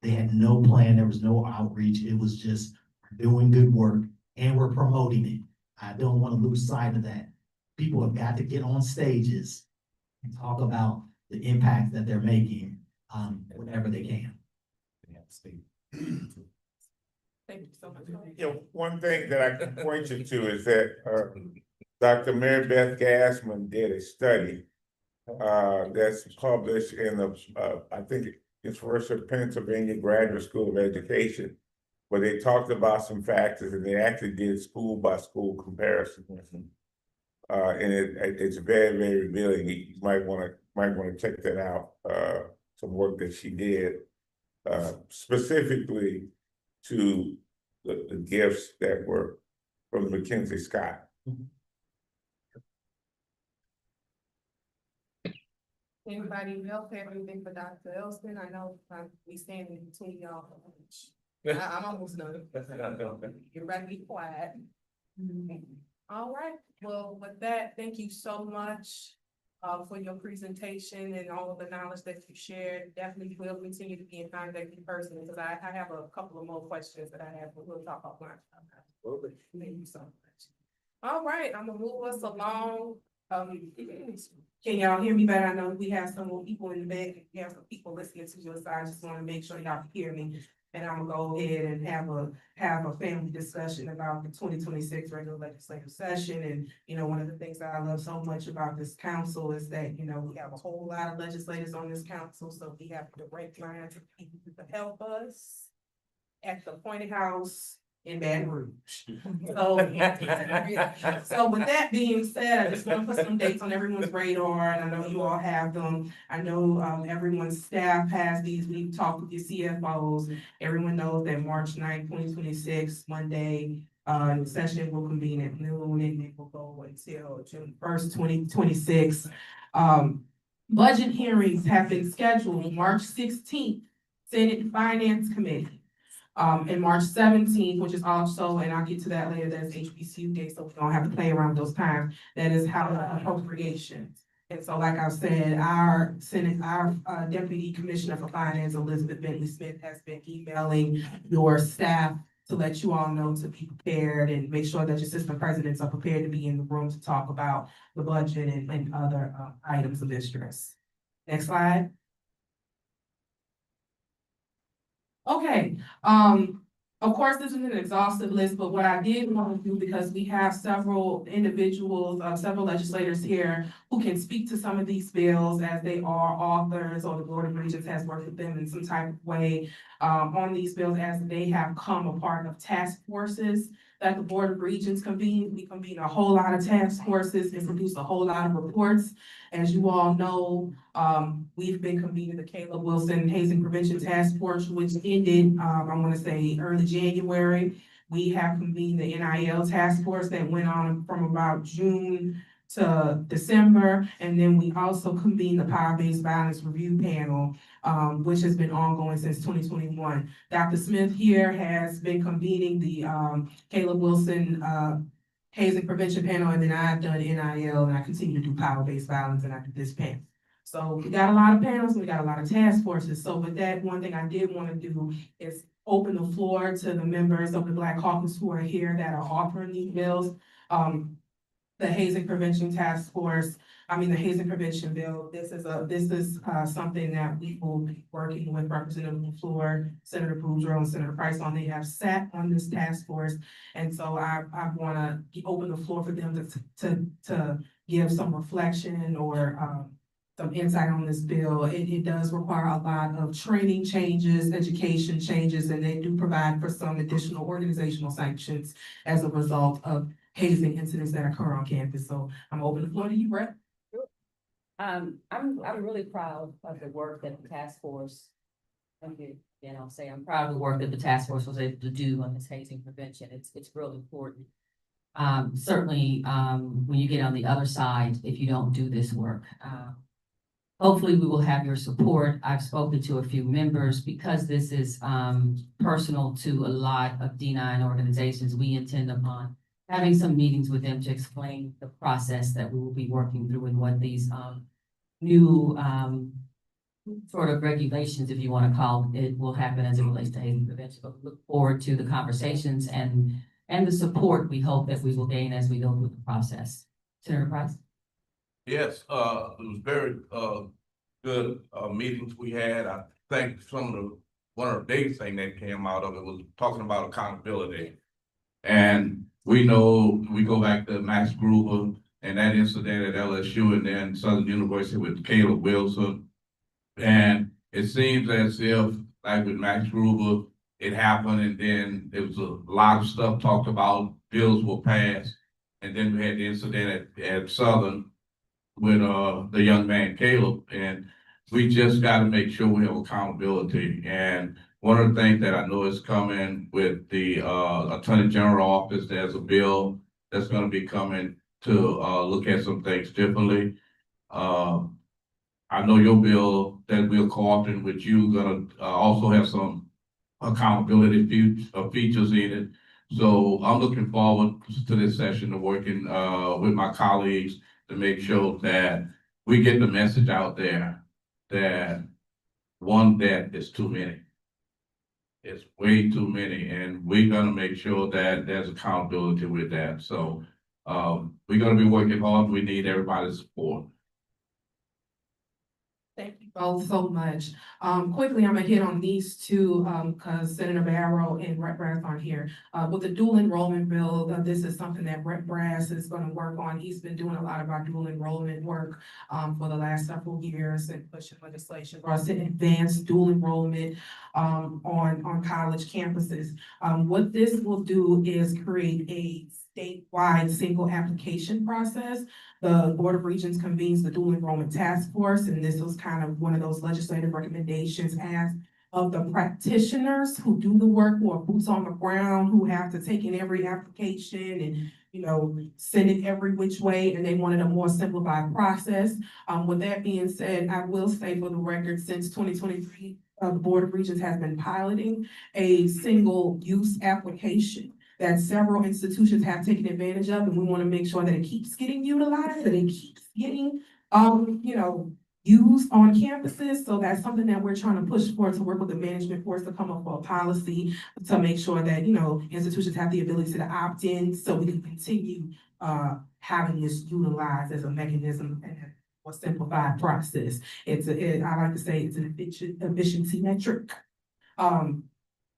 they had no plan. There was no outreach. It was just, we're doing good work and we're promoting it. I don't want to lose sight of that. People have got to get on stages and talk about the impact that they're making, whenever they can. Thank you so much. You know, one thing that I can point you to is that, Dr. Mary Beth Gassman did a study, that's published in the, I think it's University of Pennsylvania Graduate School of Education, where they talked about some factors and they actually did school by school comparisons. And it's very, very revealing. You might wanna check that out, some work that she did, specifically to the gifts that were from Mackenzie Scott. Anybody else have anything for Dr. Elston? I know we standing between y'all. I'm almost done. Get ready to be quiet. All right, well, with that, thank you so much for your presentation and all of the knowledge that you shared. Definitely will continue to be in contact in person because I have a couple of more questions that I have, but we'll talk offline. Thank you so much. All right, I'm gonna move us along. Can y'all hear me better? I know we have some more people in the back, we have some people listening to you, so I just wanna make sure y'all can hear me. And I'm gonna go ahead and have a family discussion about the 2026 regular legislative session. And, you know, one of the things that I love so much about this council is that, you know, we have a whole lot of legislators on this council, so we have direct lines of people who can help us at the appointed house in Baton Rouge. So with that being said, I just want to put some dates on everyone's radar, and I know you all have them. I know everyone's staff has these. We've talked with your CFOs. Everyone knows that March 9th, 2026, Monday, the session will convene at noon and it will go until June 1st, 2026. Budget hearings have been scheduled March 16th, Senate Finance Committee. And March 17th, which is also, and I'll get to that later, that's HBCU Day, so we don't have to play around with those times. That is House Appropriations. And so, like I said, our Deputy Commissioner for Finance, Elizabeth Bentley Smith, has been emailing your staff to let you all know to be prepared and make sure that your assistant presidents are prepared to be in the room to talk about the budget and other items of interest. Next slide. Okay, of course, this isn't an exhaustive list, but what I did want to do, because we have several individuals, several legislators here who can speak to some of these bills as they are authors, or the Board of Regents has worked with them in some type of way on these bills as they have come a part of task forces that the Board of Regents convene. We convene a whole lot of task forces and produce a whole lot of reports. As you all know, we've been convening the Caleb Wilson Hazing Prevention Task Force, which ended, I want to say early January. We have convened the NIL Task Force that went on from about June to December. And then we also convened the Power-Based Violence Review Panel, which has been ongoing since 2021. Dr. Smith here has been convening the Caleb Wilson Hazing Prevention Panel, and then I've done NIL, and I continue to do power-based violence, and I do this panel. So we got a lot of panels, we got a lot of task forces. So with that, one thing I did want to do is open the floor to the members of the Black Caucus who are here that are offering these bills. The Hazing Prevention Task Force, the Hazing Prevention Bill, this is something that we will be working with Representative LaFleur, Senator Boudreaux, and Senator Price on. They have sat on this task force. And so I wanna open the floor for them to give some reflection or some insight on this bill. It does require a lot of training changes, education changes, and they do provide for some additional organizational sanctions as a result of hazing incidents that occur on campus. So I'm open the floor to you, Brett. I'm really proud of the work that the task force, I'm proud of the work that the task force was able to do on this hazing prevention. It's real important. Certainly, when you get on the other side, if you don't do this work, hopefully we will have your support. I've spoken to a few members because this is personal to a lot of D9 organizations. We intend upon having some meetings with them to explain the process that we will be working through and what these new sort of regulations, if you want to call it, will happen as it relates to hazing prevention. But we look forward to the conversations and the support we hope that we will gain as we go through the process. Senator Price? Yes, it was very good meetings we had. I thank some of the one of the biggest thing that came out of it was talking about accountability. And we know, we go back to Max Gruber and that incident at LSU and then Southern University with Caleb Wilson. And it seems as if, like with Max Gruber, it happened and then there was a lot of stuff talked about, bills were passed. And then we had the incident at Southern with the young man Caleb. And we just got to make sure we have accountability. And one of the things that I know is coming with the Attorney General office, there's a bill that's going to be coming to look at some things differently. I know your bill that we're co-opting with you gonna also have some accountability features in it. So I'm looking forward to this session of working with my colleagues to make sure that we get the message out there that one death is too many. It's way too many, and we're gonna make sure that there's accountability with that. So we're gonna be working hard. We need everybody's support. Thank you both so much. Quickly, I'm gonna hit on these two, cause Senator Barrow and Rep. Brass aren't here. With the dual enrollment bill, this is something that Rep. Brass is gonna work on. He's been doing a lot of our dual enrollment work, for the last several years and pushing legislation for us to advance dual enrollment, on college campuses. What this will do is create a statewide single application process. The Board of Regents convenes the dual enrollment task force, and this was kind of one of those legislative recommendations as of the practitioners who do the work, who are boots on the ground, who have to take in every application and, send it every which way, and they wanted a more simplified process. With that being said, I will say for the record, since 2023, the Board of Regents has been piloting a single use application that several institutions have taken advantage of, and we want to make sure that it keeps getting utilized, that it keeps getting, used on campuses. So that's something that we're trying to push for, to work with the management force to come up with a policy to make sure that, institutions have the ability to opt in, so we can continue having this utilized as a mechanism and a simplified process. I like to say it's an efficiency metric.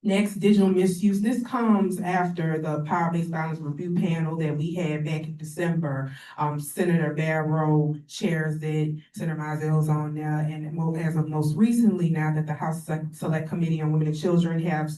Next, digital misuse. This comes after the power-based violence review panel that we had back in December. Senator Barrow chairs it, Senator Mizell's on there, and as of most recently, now that the House Select Committee on Women and Children have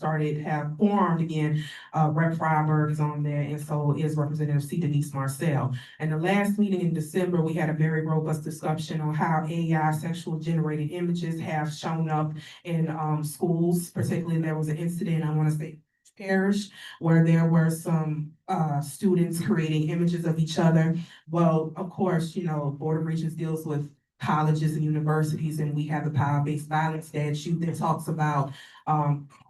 formed again, Rep. Freiberg is on there, and so is Representative C. Denise Marcel. And the last meeting in December, we had a very robust discussion on how AI sexual generated images have shown up in schools. Particularly, there was an incident, I want to say Parish, where there were some students creating images of each other. Well, of course, Board of Regents deals with colleges and universities, and we have the power-based violence statute that talks about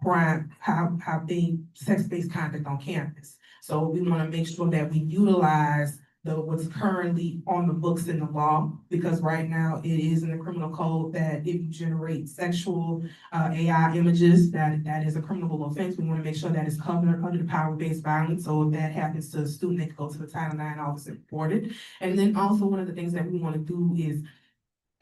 crime, how being sex-based conduct on campus. So we want to make sure that we utilize what's currently on the books in the law, because right now it is in the criminal code that if you generate sexual AI images, that is a criminal offense. We want to make sure that it's covered under the power-based violence. So if that happens to a student, they can go to the Title IX office and report it. And then also one of the things that we want to do is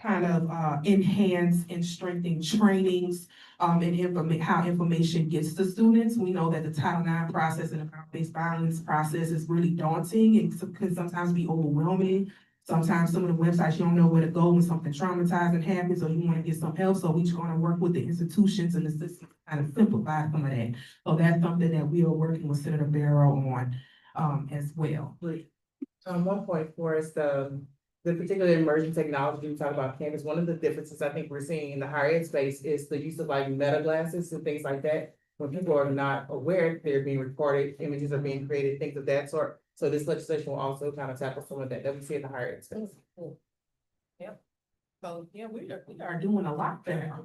kind of enhance and strengthen trainings and how information gets to students. We know that the Title IX process and the power-based violence process is really daunting and could sometimes be overwhelming. Sometimes some of the websites, you don't know where to go when something traumatizing happens or you want to get some help. So we're just going to work with the institutions and the system to kind of simplify some of that. So that's something that we are working with Senator Barrow on as well. One point for us, the particular emerging technology we talk about campus, one of the differences I think we're seeing in the higher ed space is the use of like meta glasses and things like that. When people are not aware, they're being recorded, images are being created, things of that sort. So this legislation will also kind of tackle some of that we see in the higher ed space. Yep. So, yeah, we are doing a lot there.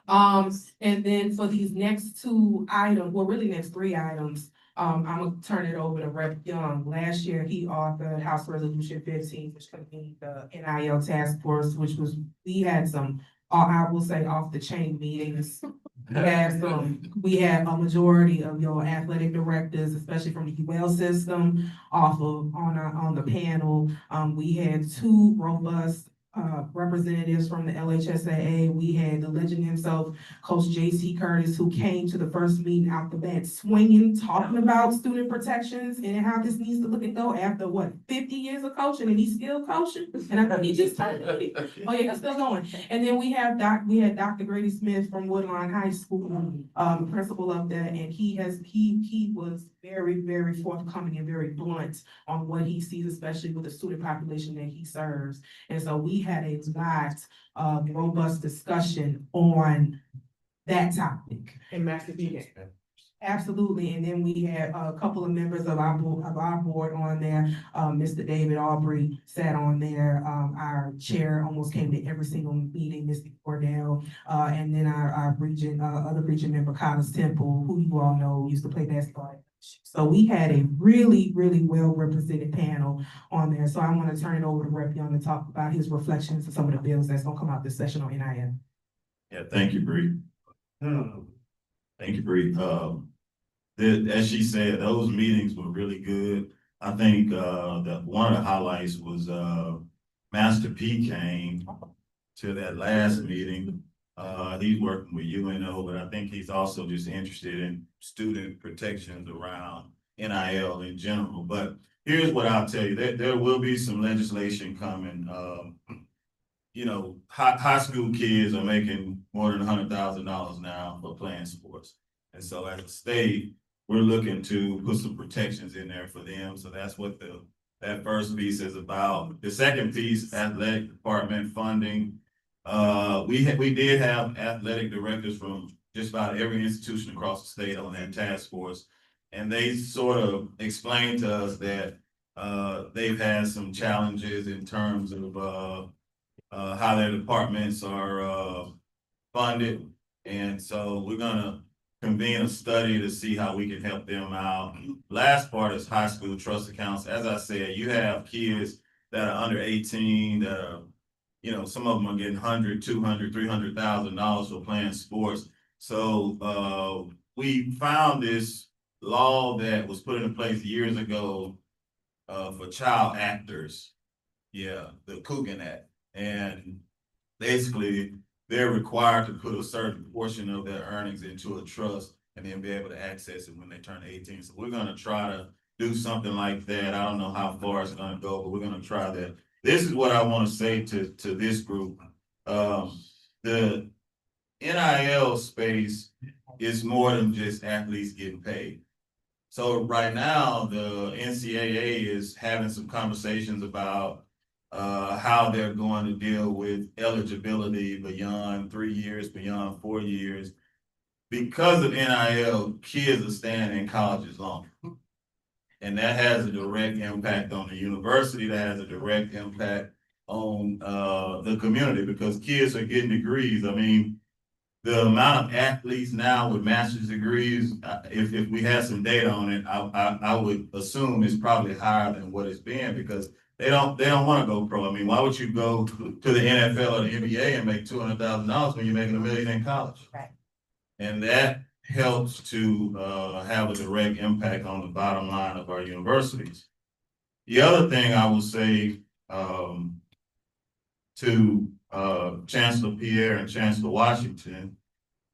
And then for these next two items, well, really next three items, I'm gonna turn it over to Rep. Young. Last year, he authored House Resolution 15, which convened the NIL task force, we had some, I will say, off the chain meetings. We had a majority of your athletic directors, especially from the UL system, on the panel. We had two robust representatives from the LHSAA. We had the legend himself, Coach J.C. Curtis, who came to the first meeting out the bat swinging, talking about student protections and how this needs to look and go after what, 50 years of coaching, and he's still coaching? And I know he just turned 50. Oh yeah, he's still going. And then we had Dr. Grady Smith from Woodline High School, principal of that, and he was very, very forthcoming and very blunt on what he sees, especially with the student population that he serves. And so we had a lot of robust discussion on that topic. And Master P. Absolutely, and then we had a couple of members of our board on there. Mr. David Aubrey sat on there. Our chair almost came to every single meeting, Mr. Cordell. And then our region, other region member, Collins Temple, who you all know used to play basketball. So we had a really, really well represented panel on there. So I want to turn it over to Rep. Young to talk about his reflections of some of the bills that's gonna come out this session on NIL. Yeah, thank you, Bree. Thank you, Bree. As she said, those meetings were really good. I think, that one of the highlights was, Master P came to that last meeting. He's working with UNO, but I think he's also just interested in student protections around NIL in general. But here's what I'll tell you, there will be some legislation coming. You know, high school kids are making more than $100,000 now for playing sports. And so as a state, we're looking to put some protections in there for them. So that's what that first piece is about. The second piece, athletic department funding. We did have athletic directors from just about every institution across the state on that task force. And they sort of explained to us that they've had some challenges in terms of how their departments are funded. And so we're gonna convene a study to see how we can help them out. Last part is high school trust accounts. As I said, you have kids that are under 18 that are, you know, some of them are getting $100,000, $200,000, $300,000 for playing sports. So we found this law that was put into place years ago for child actors. Yeah, the Coogan Act. And basically, they're required to put a certain portion of their earnings into a trust and then be able to access it when they turn 18. So we're gonna try to do something like that. I don't know how far it's gonna go, but we're gonna try that. This is what I wanna say to this group. The NIL space is more than just athletes getting paid. So right now, the NCAA is having some conversations about how they're going to deal with eligibility beyond 3 years, beyond 4 years. Because of NIL, kids are staying in colleges longer. And that has a direct impact on the university, that has a direct impact on the community because kids are getting degrees. I mean, the amount of athletes now with master's degrees, if we had some data on it, I would assume it's probably higher than what it's been because they don't want to go pro. I mean, why would you go to the NFL or the NBA and make $200,000 when you're making $1 million in college? Right. And that helps to have a direct impact on the bottom line of our universities. The other thing I will say to Chancellor Pierre and Chancellor Washington,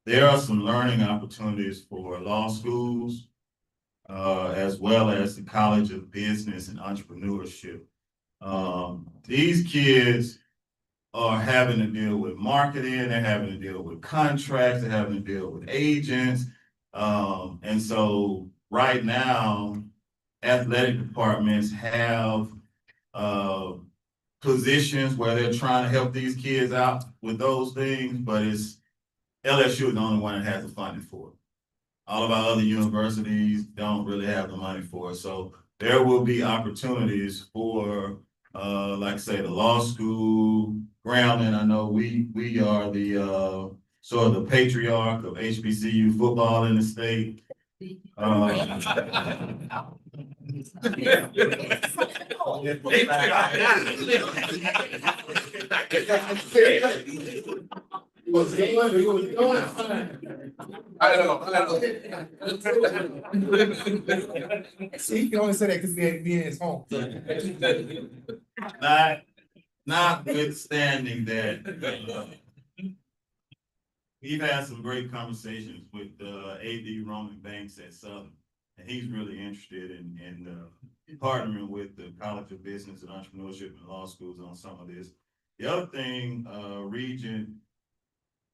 there are some learning opportunities for law schools as well as the College of Business and Entrepreneurship. These kids are having to deal with marketing, they're having to deal with contracts, they're having to deal with agents. And so right now, athletic departments have positions where they're trying to help these kids out with those things, but LSU is the only one that has the funding for it. All of our other universities don't really have the money for it. So there will be opportunities for like I say, the law school, Grambling. I know we are the sort of the patriarch of HBCU football in the state. See, you can only say that because we in his home. notwithstanding that, we've had some great conversations with, AD Roman Banks at Southern. And he's really interested in partnering with the College of Business and Entrepreneurship and law schools on some of this. The other thing, Regent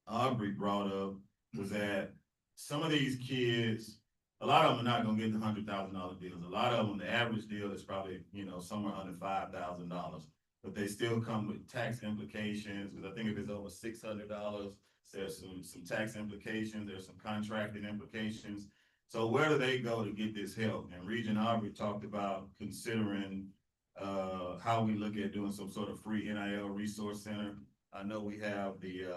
Aubrey brought up was that some of these kids, a lot of them are not gonna get the $100,000 deals. A lot of them, the average deal is probably, somewhere under $5,000. But they still come with tax implications, because I think if it's over $600, there's some tax implications, there's some contracting implications. So where do they go to get this help? And Regent Aubrey talked about considering how we look at doing some sort of free NIL resource center. I know we have the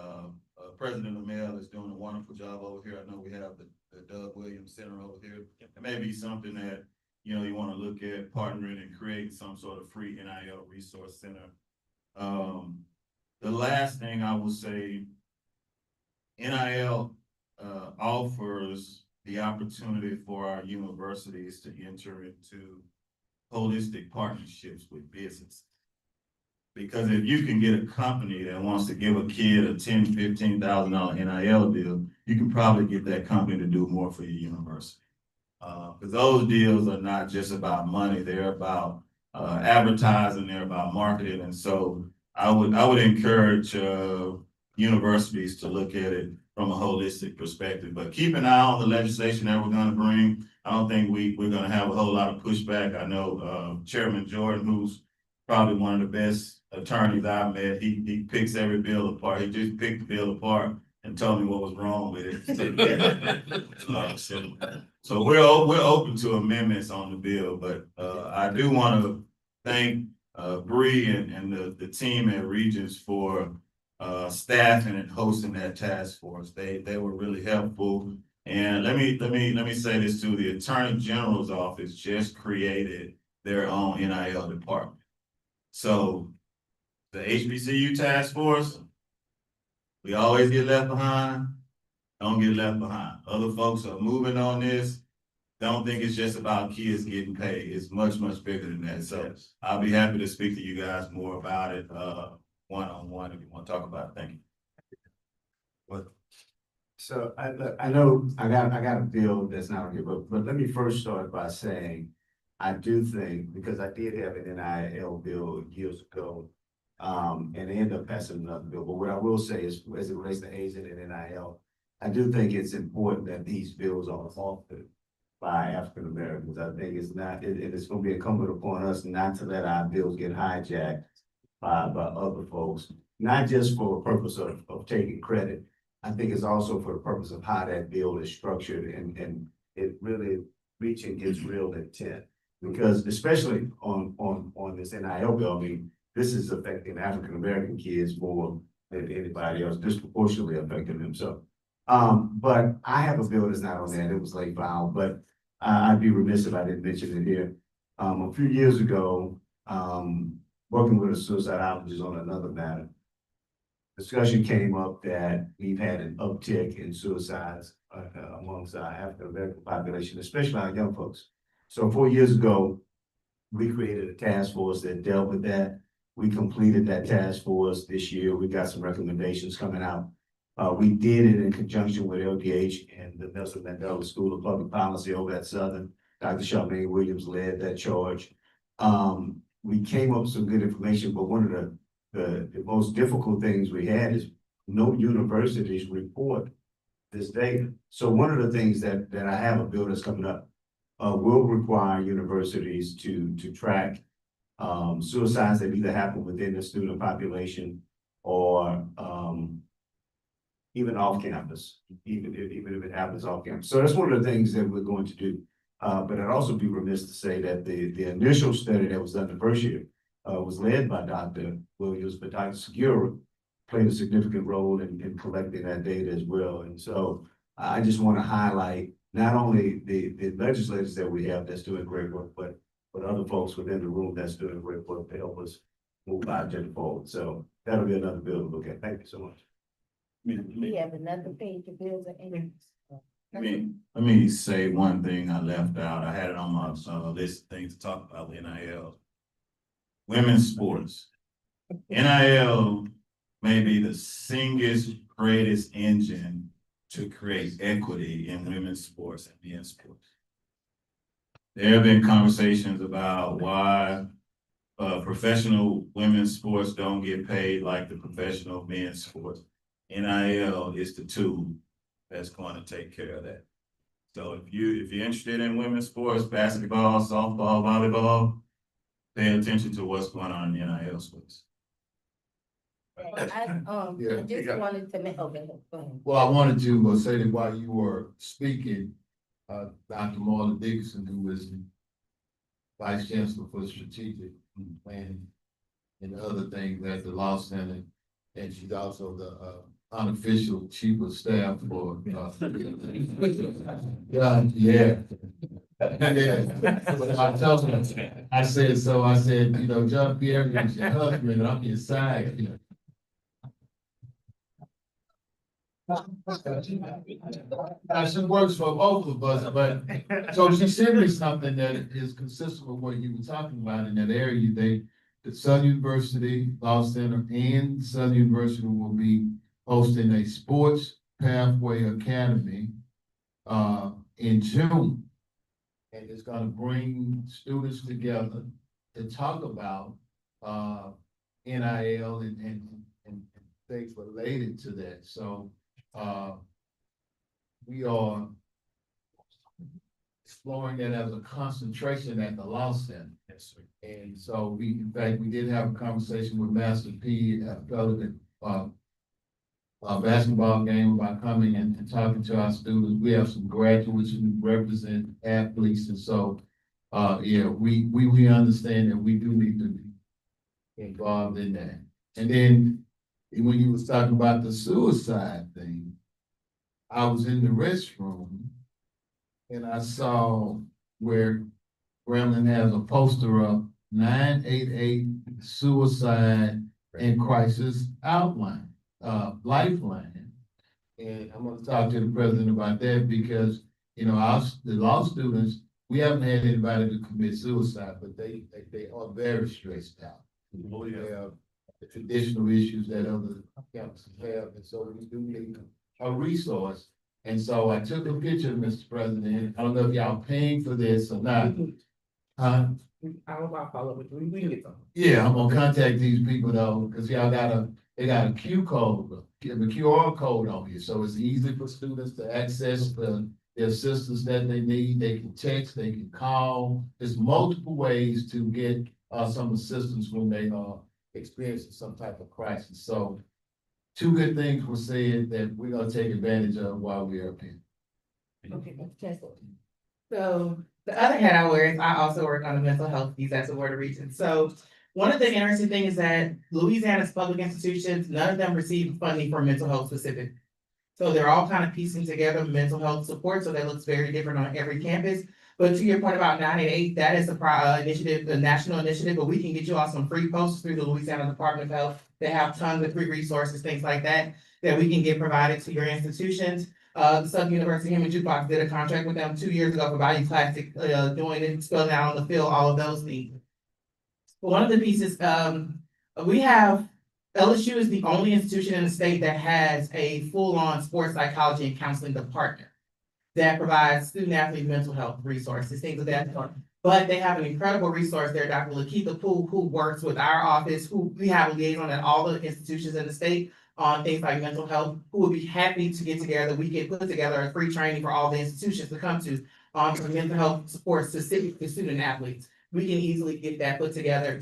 president of Mel is doing a wonderful job over here. I know we have the Doug Williams Center over here. It may be something that, you want to look at partnering and creating some sort of free NIL resource center. The last thing I will say, NIL offers the opportunity for our universities to enter into holistic partnerships with business. Because if you can get a company that wants to give a kid a $10,000, $15,000 NIL deal, you can probably get that company to do more for your university. Because those deals are not just about money, they're about advertising, they're about marketing. And so I would encourage universities to look at it from a holistic perspective, but keep an eye on the legislation that we're gonna bring. I don't think we're gonna have a whole lot of pushback. I know Chairman Jordan, who's probably one of the best attorneys I've met, he picks every bill apart. He just picked the bill apart and told me what was wrong with it. So we're open to amendments on the bill, but I do want to thank Bree and the team at Regents for staffing and hosting that task force. They were really helpful. And let me say this too: the Attorney General's office just created their own NIL department. So the HBCU task force, we always get left behind. Don't get left behind. Other folks are moving on this. Don't think it's just about kids getting paid. It's much, much bigger than that. So I'll be happy to speak to you guys more about it, one-on-one if you want to talk about it. Thank you. Well, so I know I got a bill that's not on here, but let me first start by saying, I do think, because I did have an NIL bill years ago, and they ended up passing another bill. But what I will say is, as it relates to AZ and NIL, I do think it's important that these bills are authored by African Americans. I think it's not, it's gonna be incumbent upon us not to let our bills get hijacked by other folks, not just for the purpose of taking credit. I think it's also for the purpose of how that bill is structured and it really reaching its real intent. Because especially on this NIL bill, I mean, this is affecting African American kids more than anybody else, disproportionately affecting them. So, but I have a bill that's not on that. It was late filed, but I'd be remiss if I didn't mention it here. A few years ago, working with the suicidologists on another matter, discussion came up that we've had an uptick in suicides amongst our African American population, especially our young folks. So 4 years ago, we created a task force that dealt with that. We completed that task force this year. We got some recommendations coming out. We did it in conjunction with LDH and the Nelson Mandela School of Public Policy over at Southern. Dr. Charmaine Williams led that charge. We came up with some good information, but one of the most difficult things we had is no universities report this data. So one of the things that I have a bill that's coming up will require universities to track suicides that either happen within the student population or even off campus, even if it happens off campus. So that's one of the things that we're going to do. But I'd also be remiss to say that the initial study that was done the first year was led by Dr. Williams, but Dr. Segura played a significant role in collecting that data as well. And so I just want to highlight not only the legislators that we have that's doing great work, but other folks within the room that's doing great work to help us move our agenda forward. So that'll be another bill to look at. Thank you so much. We have another page of bills and. Let me say one thing I left out. I had it on my list of things to talk about with NIL. Women's sports. NIL may be the single greatest engine to create equity in women's sports and men's sports. There have been conversations about why professional women's sports don't get paid like the professional men's sports. NIL is the tool that's going to take care of that. So if you're interested in women's sports, basketball, softball, volleyball, pay attention to what's going on in the NIL space. I just wanted to make, okay, go ahead. Well, I wanted to say that while you were speaking, Dr. Marla Dickinson, who is the Vice Chancellor for Strategic Planning and other things at the Law Center, and she's also the unofficial chief of staff for yeah. I told her, I said, you know, John Pierre is your husband, and I'm your side, you know. She works for both of us, but, so she sent me something that is consistent with what you were talking about in that area. The Southern University Law Center and Southern University will be hosting a sports pathway academy, in June. And it's gonna bring students together to talk about, NIL and things related to that. So, we are exploring that as a concentration at the Law Center. Yes, sir. And so in fact, we did have a conversation with Master P, basketball game about coming and talking to our students. We have some graduates who represent athletes. And so, yeah, we understand that we do need to be involved in that. And then when you was talking about the suicide thing, I was in the restroom and I saw where Gremlin has a poster up, 988 suicide and crisis outline, lifeline. And I'm gonna talk to the president about that because, you know, the law students, we haven't had anybody to commit suicide, but they are very stressed out. Oh, yeah. They have the traditional issues that other campuses have, and so we do need a resource. And so I took a picture, Mr. President. I don't know if y'all paying for this or not. I'll follow with you. We can get some. Yeah, I'm gonna contact these people though, because y'all they got a QR code on here, so it's easy for students to access the assistance that they need. They can text, they can call. There's multiple ways to get some assistance when they are experiencing some type of crisis. So two good things were said that we're gonna take advantage of while we are up here. Okay, Chancellor. So the other hat I wear is I also work on the mental health piece as a Board of Regents. So one of the interesting things is that Louisiana's public institutions, none of them receive funding for mental health specific. So they're all kind of piecing together mental health support, so that looks very different on every campus. But to your point about 988, that is a initiative, a national initiative, but we can get you all some free posters through the Louisiana Department of Health. They have tons of free resources, things like that, that we can get provided to your institutions. The Southern University Human Jukebox did a contract with them 2 years ago for Value Classic, doing it, spelling out on the field, all of those things. But one of the pieces, we have, LSU is the only institution in the state that has a full-on sports psychology and counseling department that provides student athlete mental health resources, things of that sort. But they have an incredible resource there, Dr. Lakeitha Poole, who works with our office, who we have a liaison at all the institutions in the state on things like mental health, who would be happy to get together. We can put together a free training for all the institutions to come to for mental health support specific to student athletes. We can easily get that put together.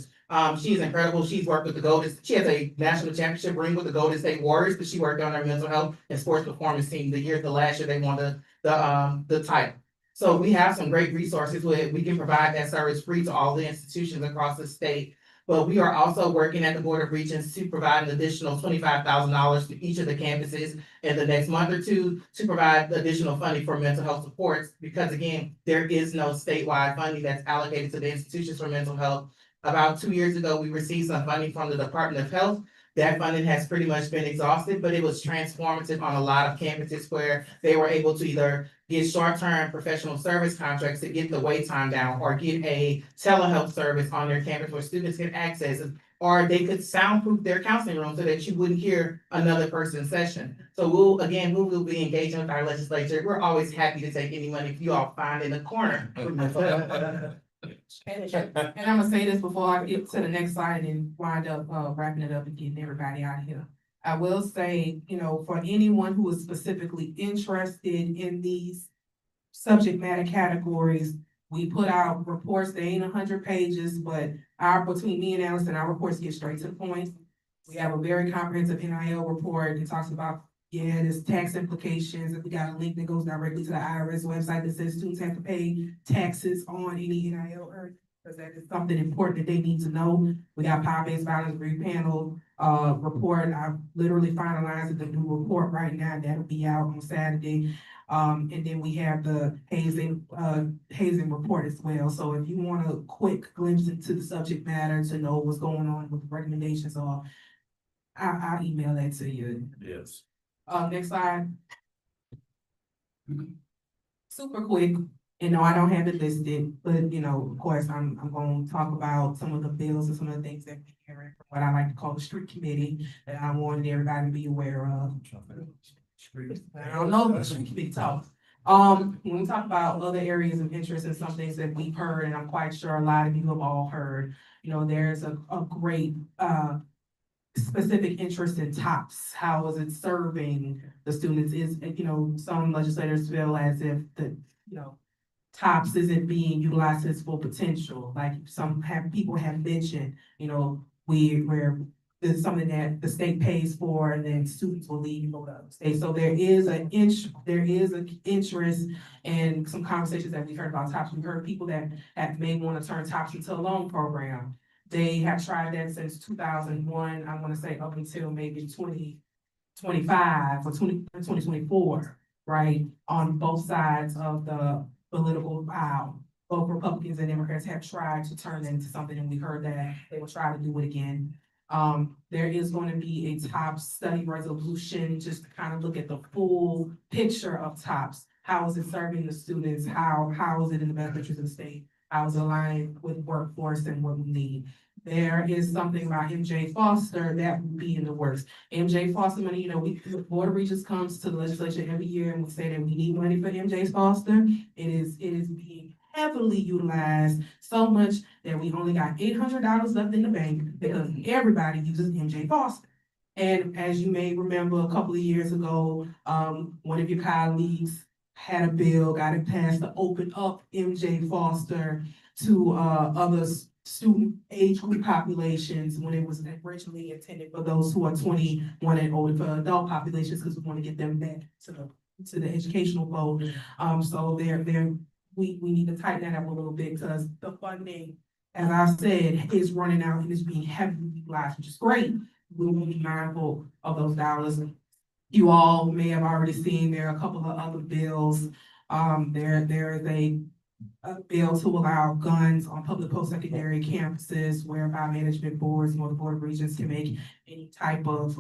She's incredible. She's worked with she has a national championship ring with the Golden State Warriors, but she worked on their mental health and sports performance team the last year they won the title. So we have some great resources where we can provide that service free to all the institutions across the state. But we are also working at the Board of Regents to provide an additional $25,000 to each of the campuses in the next month or two to provide additional funding for mental health supports. Because again, there is no statewide funding that's allocated to the institutions for mental health. About 2 years ago, we received some funding from the Department of Health. That funding has pretty much been exhausted, but it was transformative on a lot of campuses where they were able to either get short-term professional service contracts to get the wait time down or get a telehealth service on their campus where students can access or they could soundproof their counseling room so that you wouldn't hear another person's session. So we will be engaging with our legislature. We're always happy to take any money if you all find in the corner. And And I'm gonna say this before I get to the next slide and wind up wrapping it up and getting everybody out of here. I will say, for anyone who is specifically interested in these subject matter categories, we put out reports, they ain't 100 pages, but between me and Allison, our reports get straight to the point. We have a very comprehensive NIL report. It talks about, there's tax implications. If we got a link that goes directly to the IRS website that says students have to pay taxes on any NIL earnings, because that is something important that they need to know. We got power-based violence review panel report. I've literally finalized the new report right now. That'll be out on Saturday. And then we have the hazing report as well. So if you want a quick glimpse into the subject matter to know what's going on with the recommendations, I'll email that to you. Yes. Next slide. Super quick, I don't have it listed, but of course, I'm going to talk about some of the bills and some of the things that we're hearing from what I like to call the street committee that I wanted everybody to be aware of. I don't know, but street committee talk. When we talk about other areas of interest and some things that we've heard, and I'm quite sure a lot of you have all heard, there's a great specific interest in TOPS. How is it serving the students? Some legislators feel as if TOPS isn't being utilized to its full potential. Like people have mentioned, where there's something that the state pays for and then students will leave and go to other states. So there is an interest in some conversations that we heard about TOPS. We heard people that may want to turn TOPS into a loan program. They have tried that since 2001, I want to say up until maybe 2025 or 2024, right? On both sides of the political aisle. Both Republicans and Democrats have tried to turn it into something, and we heard that they will try to do it again. There is going to be a TOPS study resolution just to kind of look at the full picture of TOPS. How is it serving the students? How is it in the best interest of the state? How is it aligned with workforce and what we need? There is something about MJ Foster that would be in the works. MJ Foster money, the Board of Regents comes to the legislature every year and we say that we need money for MJ Foster. It is being heavily utilized, so much that we only got $800 left in the bank because everybody uses MJ Foster. And as you may remember, a couple of years ago, one of your colleagues had a bill, got it passed to open up MJ Foster to other student age group populations when it was originally intended for those who are 21 and older, for adult populations, because we want to get them back to the educational goal. So we need to tighten that up a little bit because the funding, as I said, is running out and is being heavily utilized, which is great. We will be mindful of those dollars. You all may have already seen there are a couple of other bills. There is a bill to allow guns on public post-secondary campuses whereby management boards or the Board of Regents can make any type of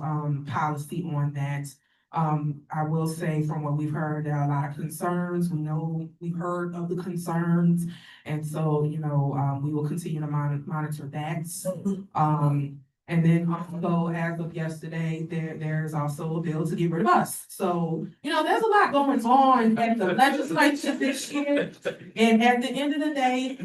policy on that. I will say from what we've heard, there are a lot of concerns. We've heard of the concerns. And so, we will continue to monitor that. And then also, as of yesterday, there's also a bill to get rid of us. So, there's a lot going on at the legislature this year. And at the end of the day,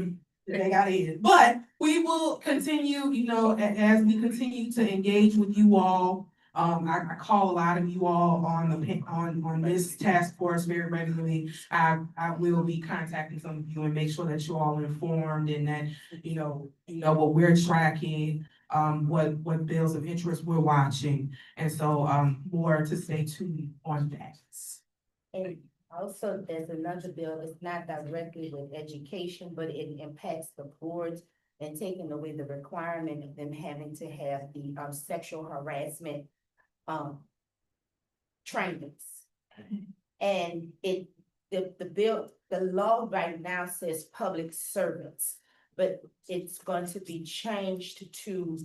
they got it. But we will continue, as we continue to engage with you all. I call a lot of you all on this task force very regularly. I will be contacting some of you and make sure that you're all informed and that, you know what we're tracking. What bills of interest we're watching, and so more to stay tuned on that. And also, there's another bill, it's not directly with education, but it impacts the boards and taking away the requirement of them having to have the sexual harassment trainings. And the law right now says public servants, but it's going to be changed to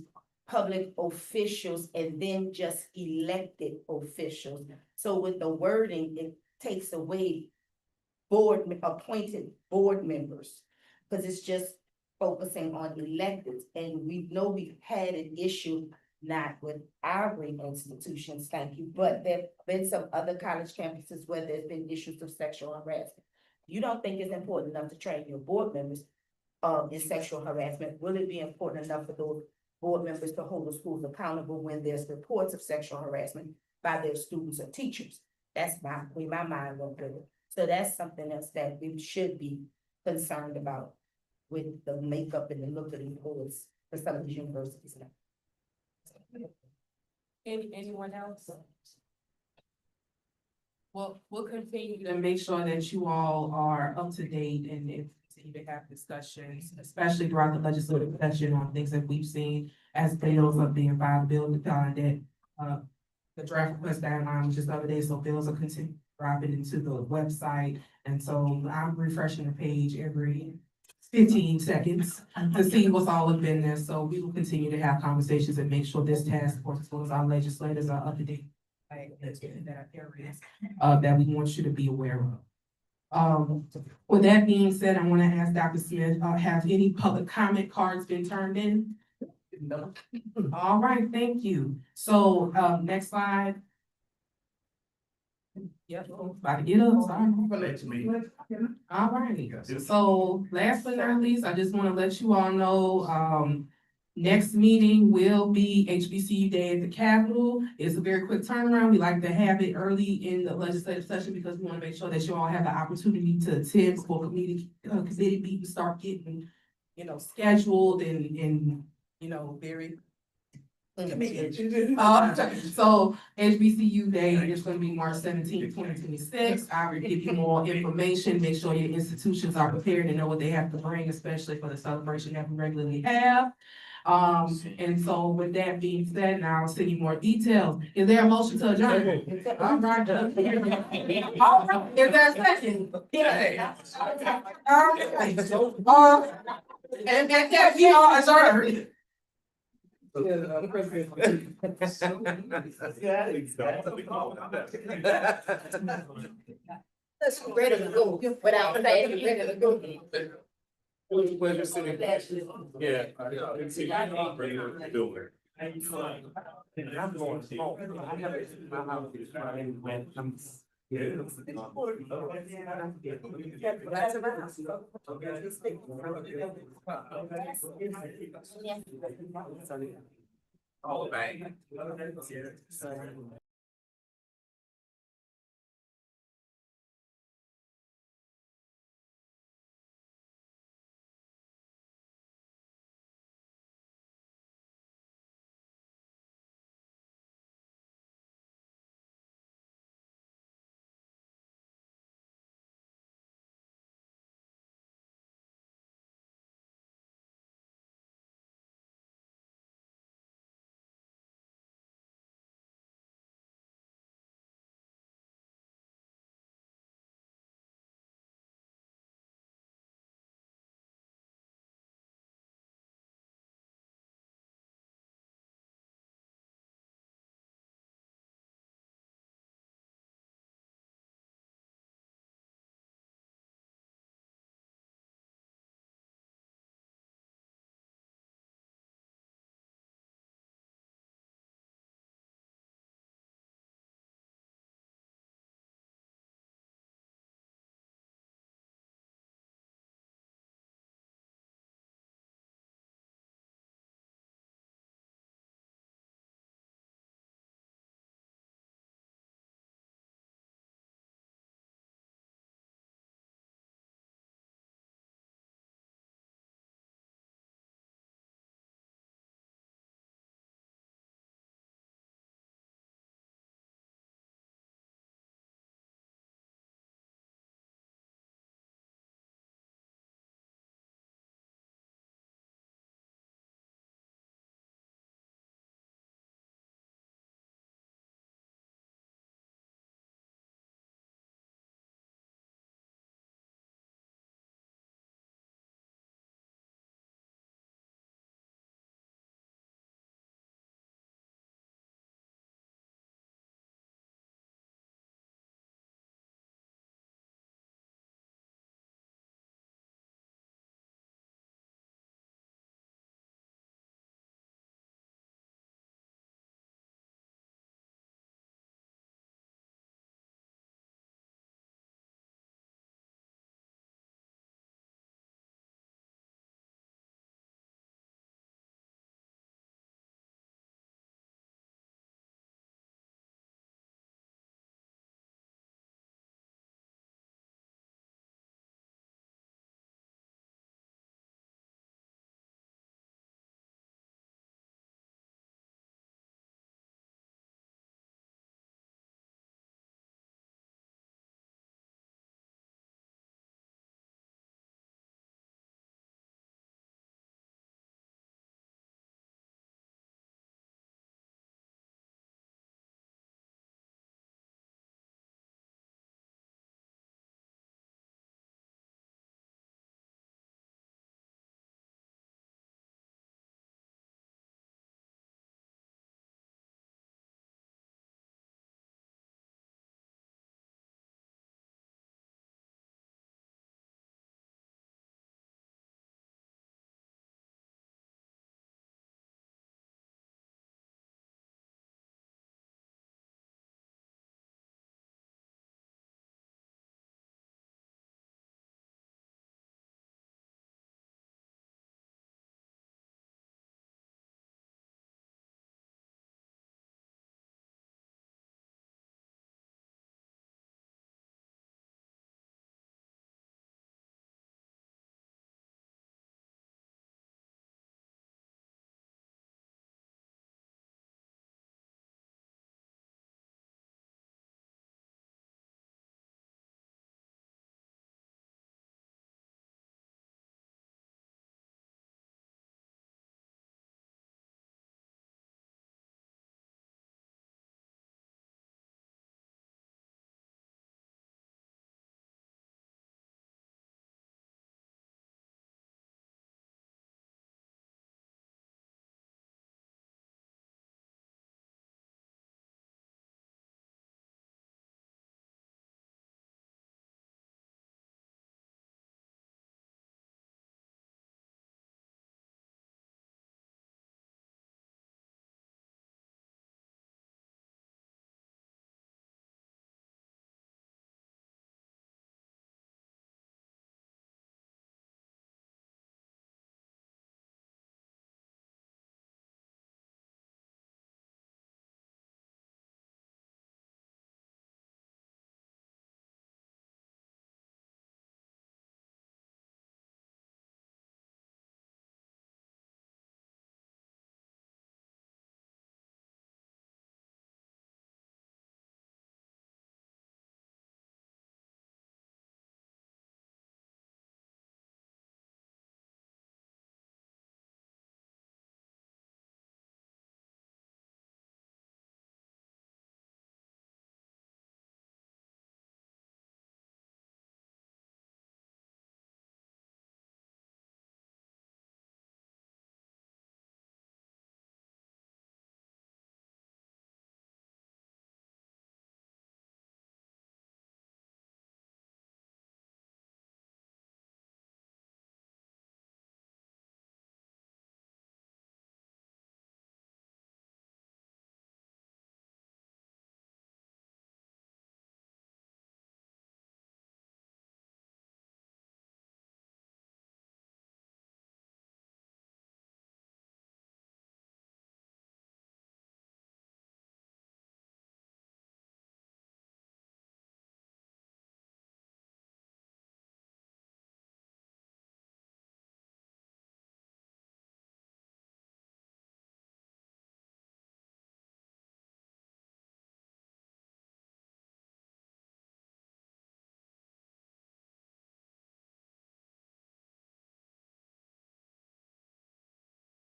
public officials and then just elected officials. So with the wording, it takes away appointed board members, because it's just focusing on electives, and we know we've had an issue not with our great institutions, thank you, but there've been some other college campuses where there's been issues of sexual harassment. You don't think it's important enough to train your board members in sexual harassment? Will it be important enough for those board members to hold the schools accountable when there's reports of sexual harassment by their students or teachers? That's where my mind went with it. So that's something else that we should be concerned about with the makeup and the look of these boards for some of these universities now. Anyone else? Well, we'll continue to make sure that you all are up to date and continue to have discussions, especially throughout the legislative session on things that we've seen as bills are being filed, bill that, the draft request guideline was just the other day, so bills are continuing dropping into the website. And so I'm refreshing the page every 15 seconds to see what's all up in there. So we will continue to have conversations and make sure this task force, as well as our legislators, are up to date. That we want you to be aware of. With that being said, I want to ask Dr. Smith, have any public comment cards been turned in? No. All right, thank you. So, next slide. Yep, about to get up, sorry. All right, so last but not least, I just want to let you all know, next meeting will be HBCU Day at the Capitol. It's a very quick turnaround. We like to have it early in the legislative session because we want to make sure that you all have the opportunity to attend before committee meetings start getting, scheduled and, very. So HBCU Day is going to be March 17th, 2026. I will give you more information, make sure your institutions are prepared and know what they have to bring, especially for the celebration that we regularly have. And so with that being said, now I'll send you more details. Is there a motion to adjourn? All right. All right. Is there a second? Yeah. And that we are adjourned. That's ready to go without saying ready to go. Pleasure sitting. Yeah. I'm going small. I have it in my house. When I'm. All right.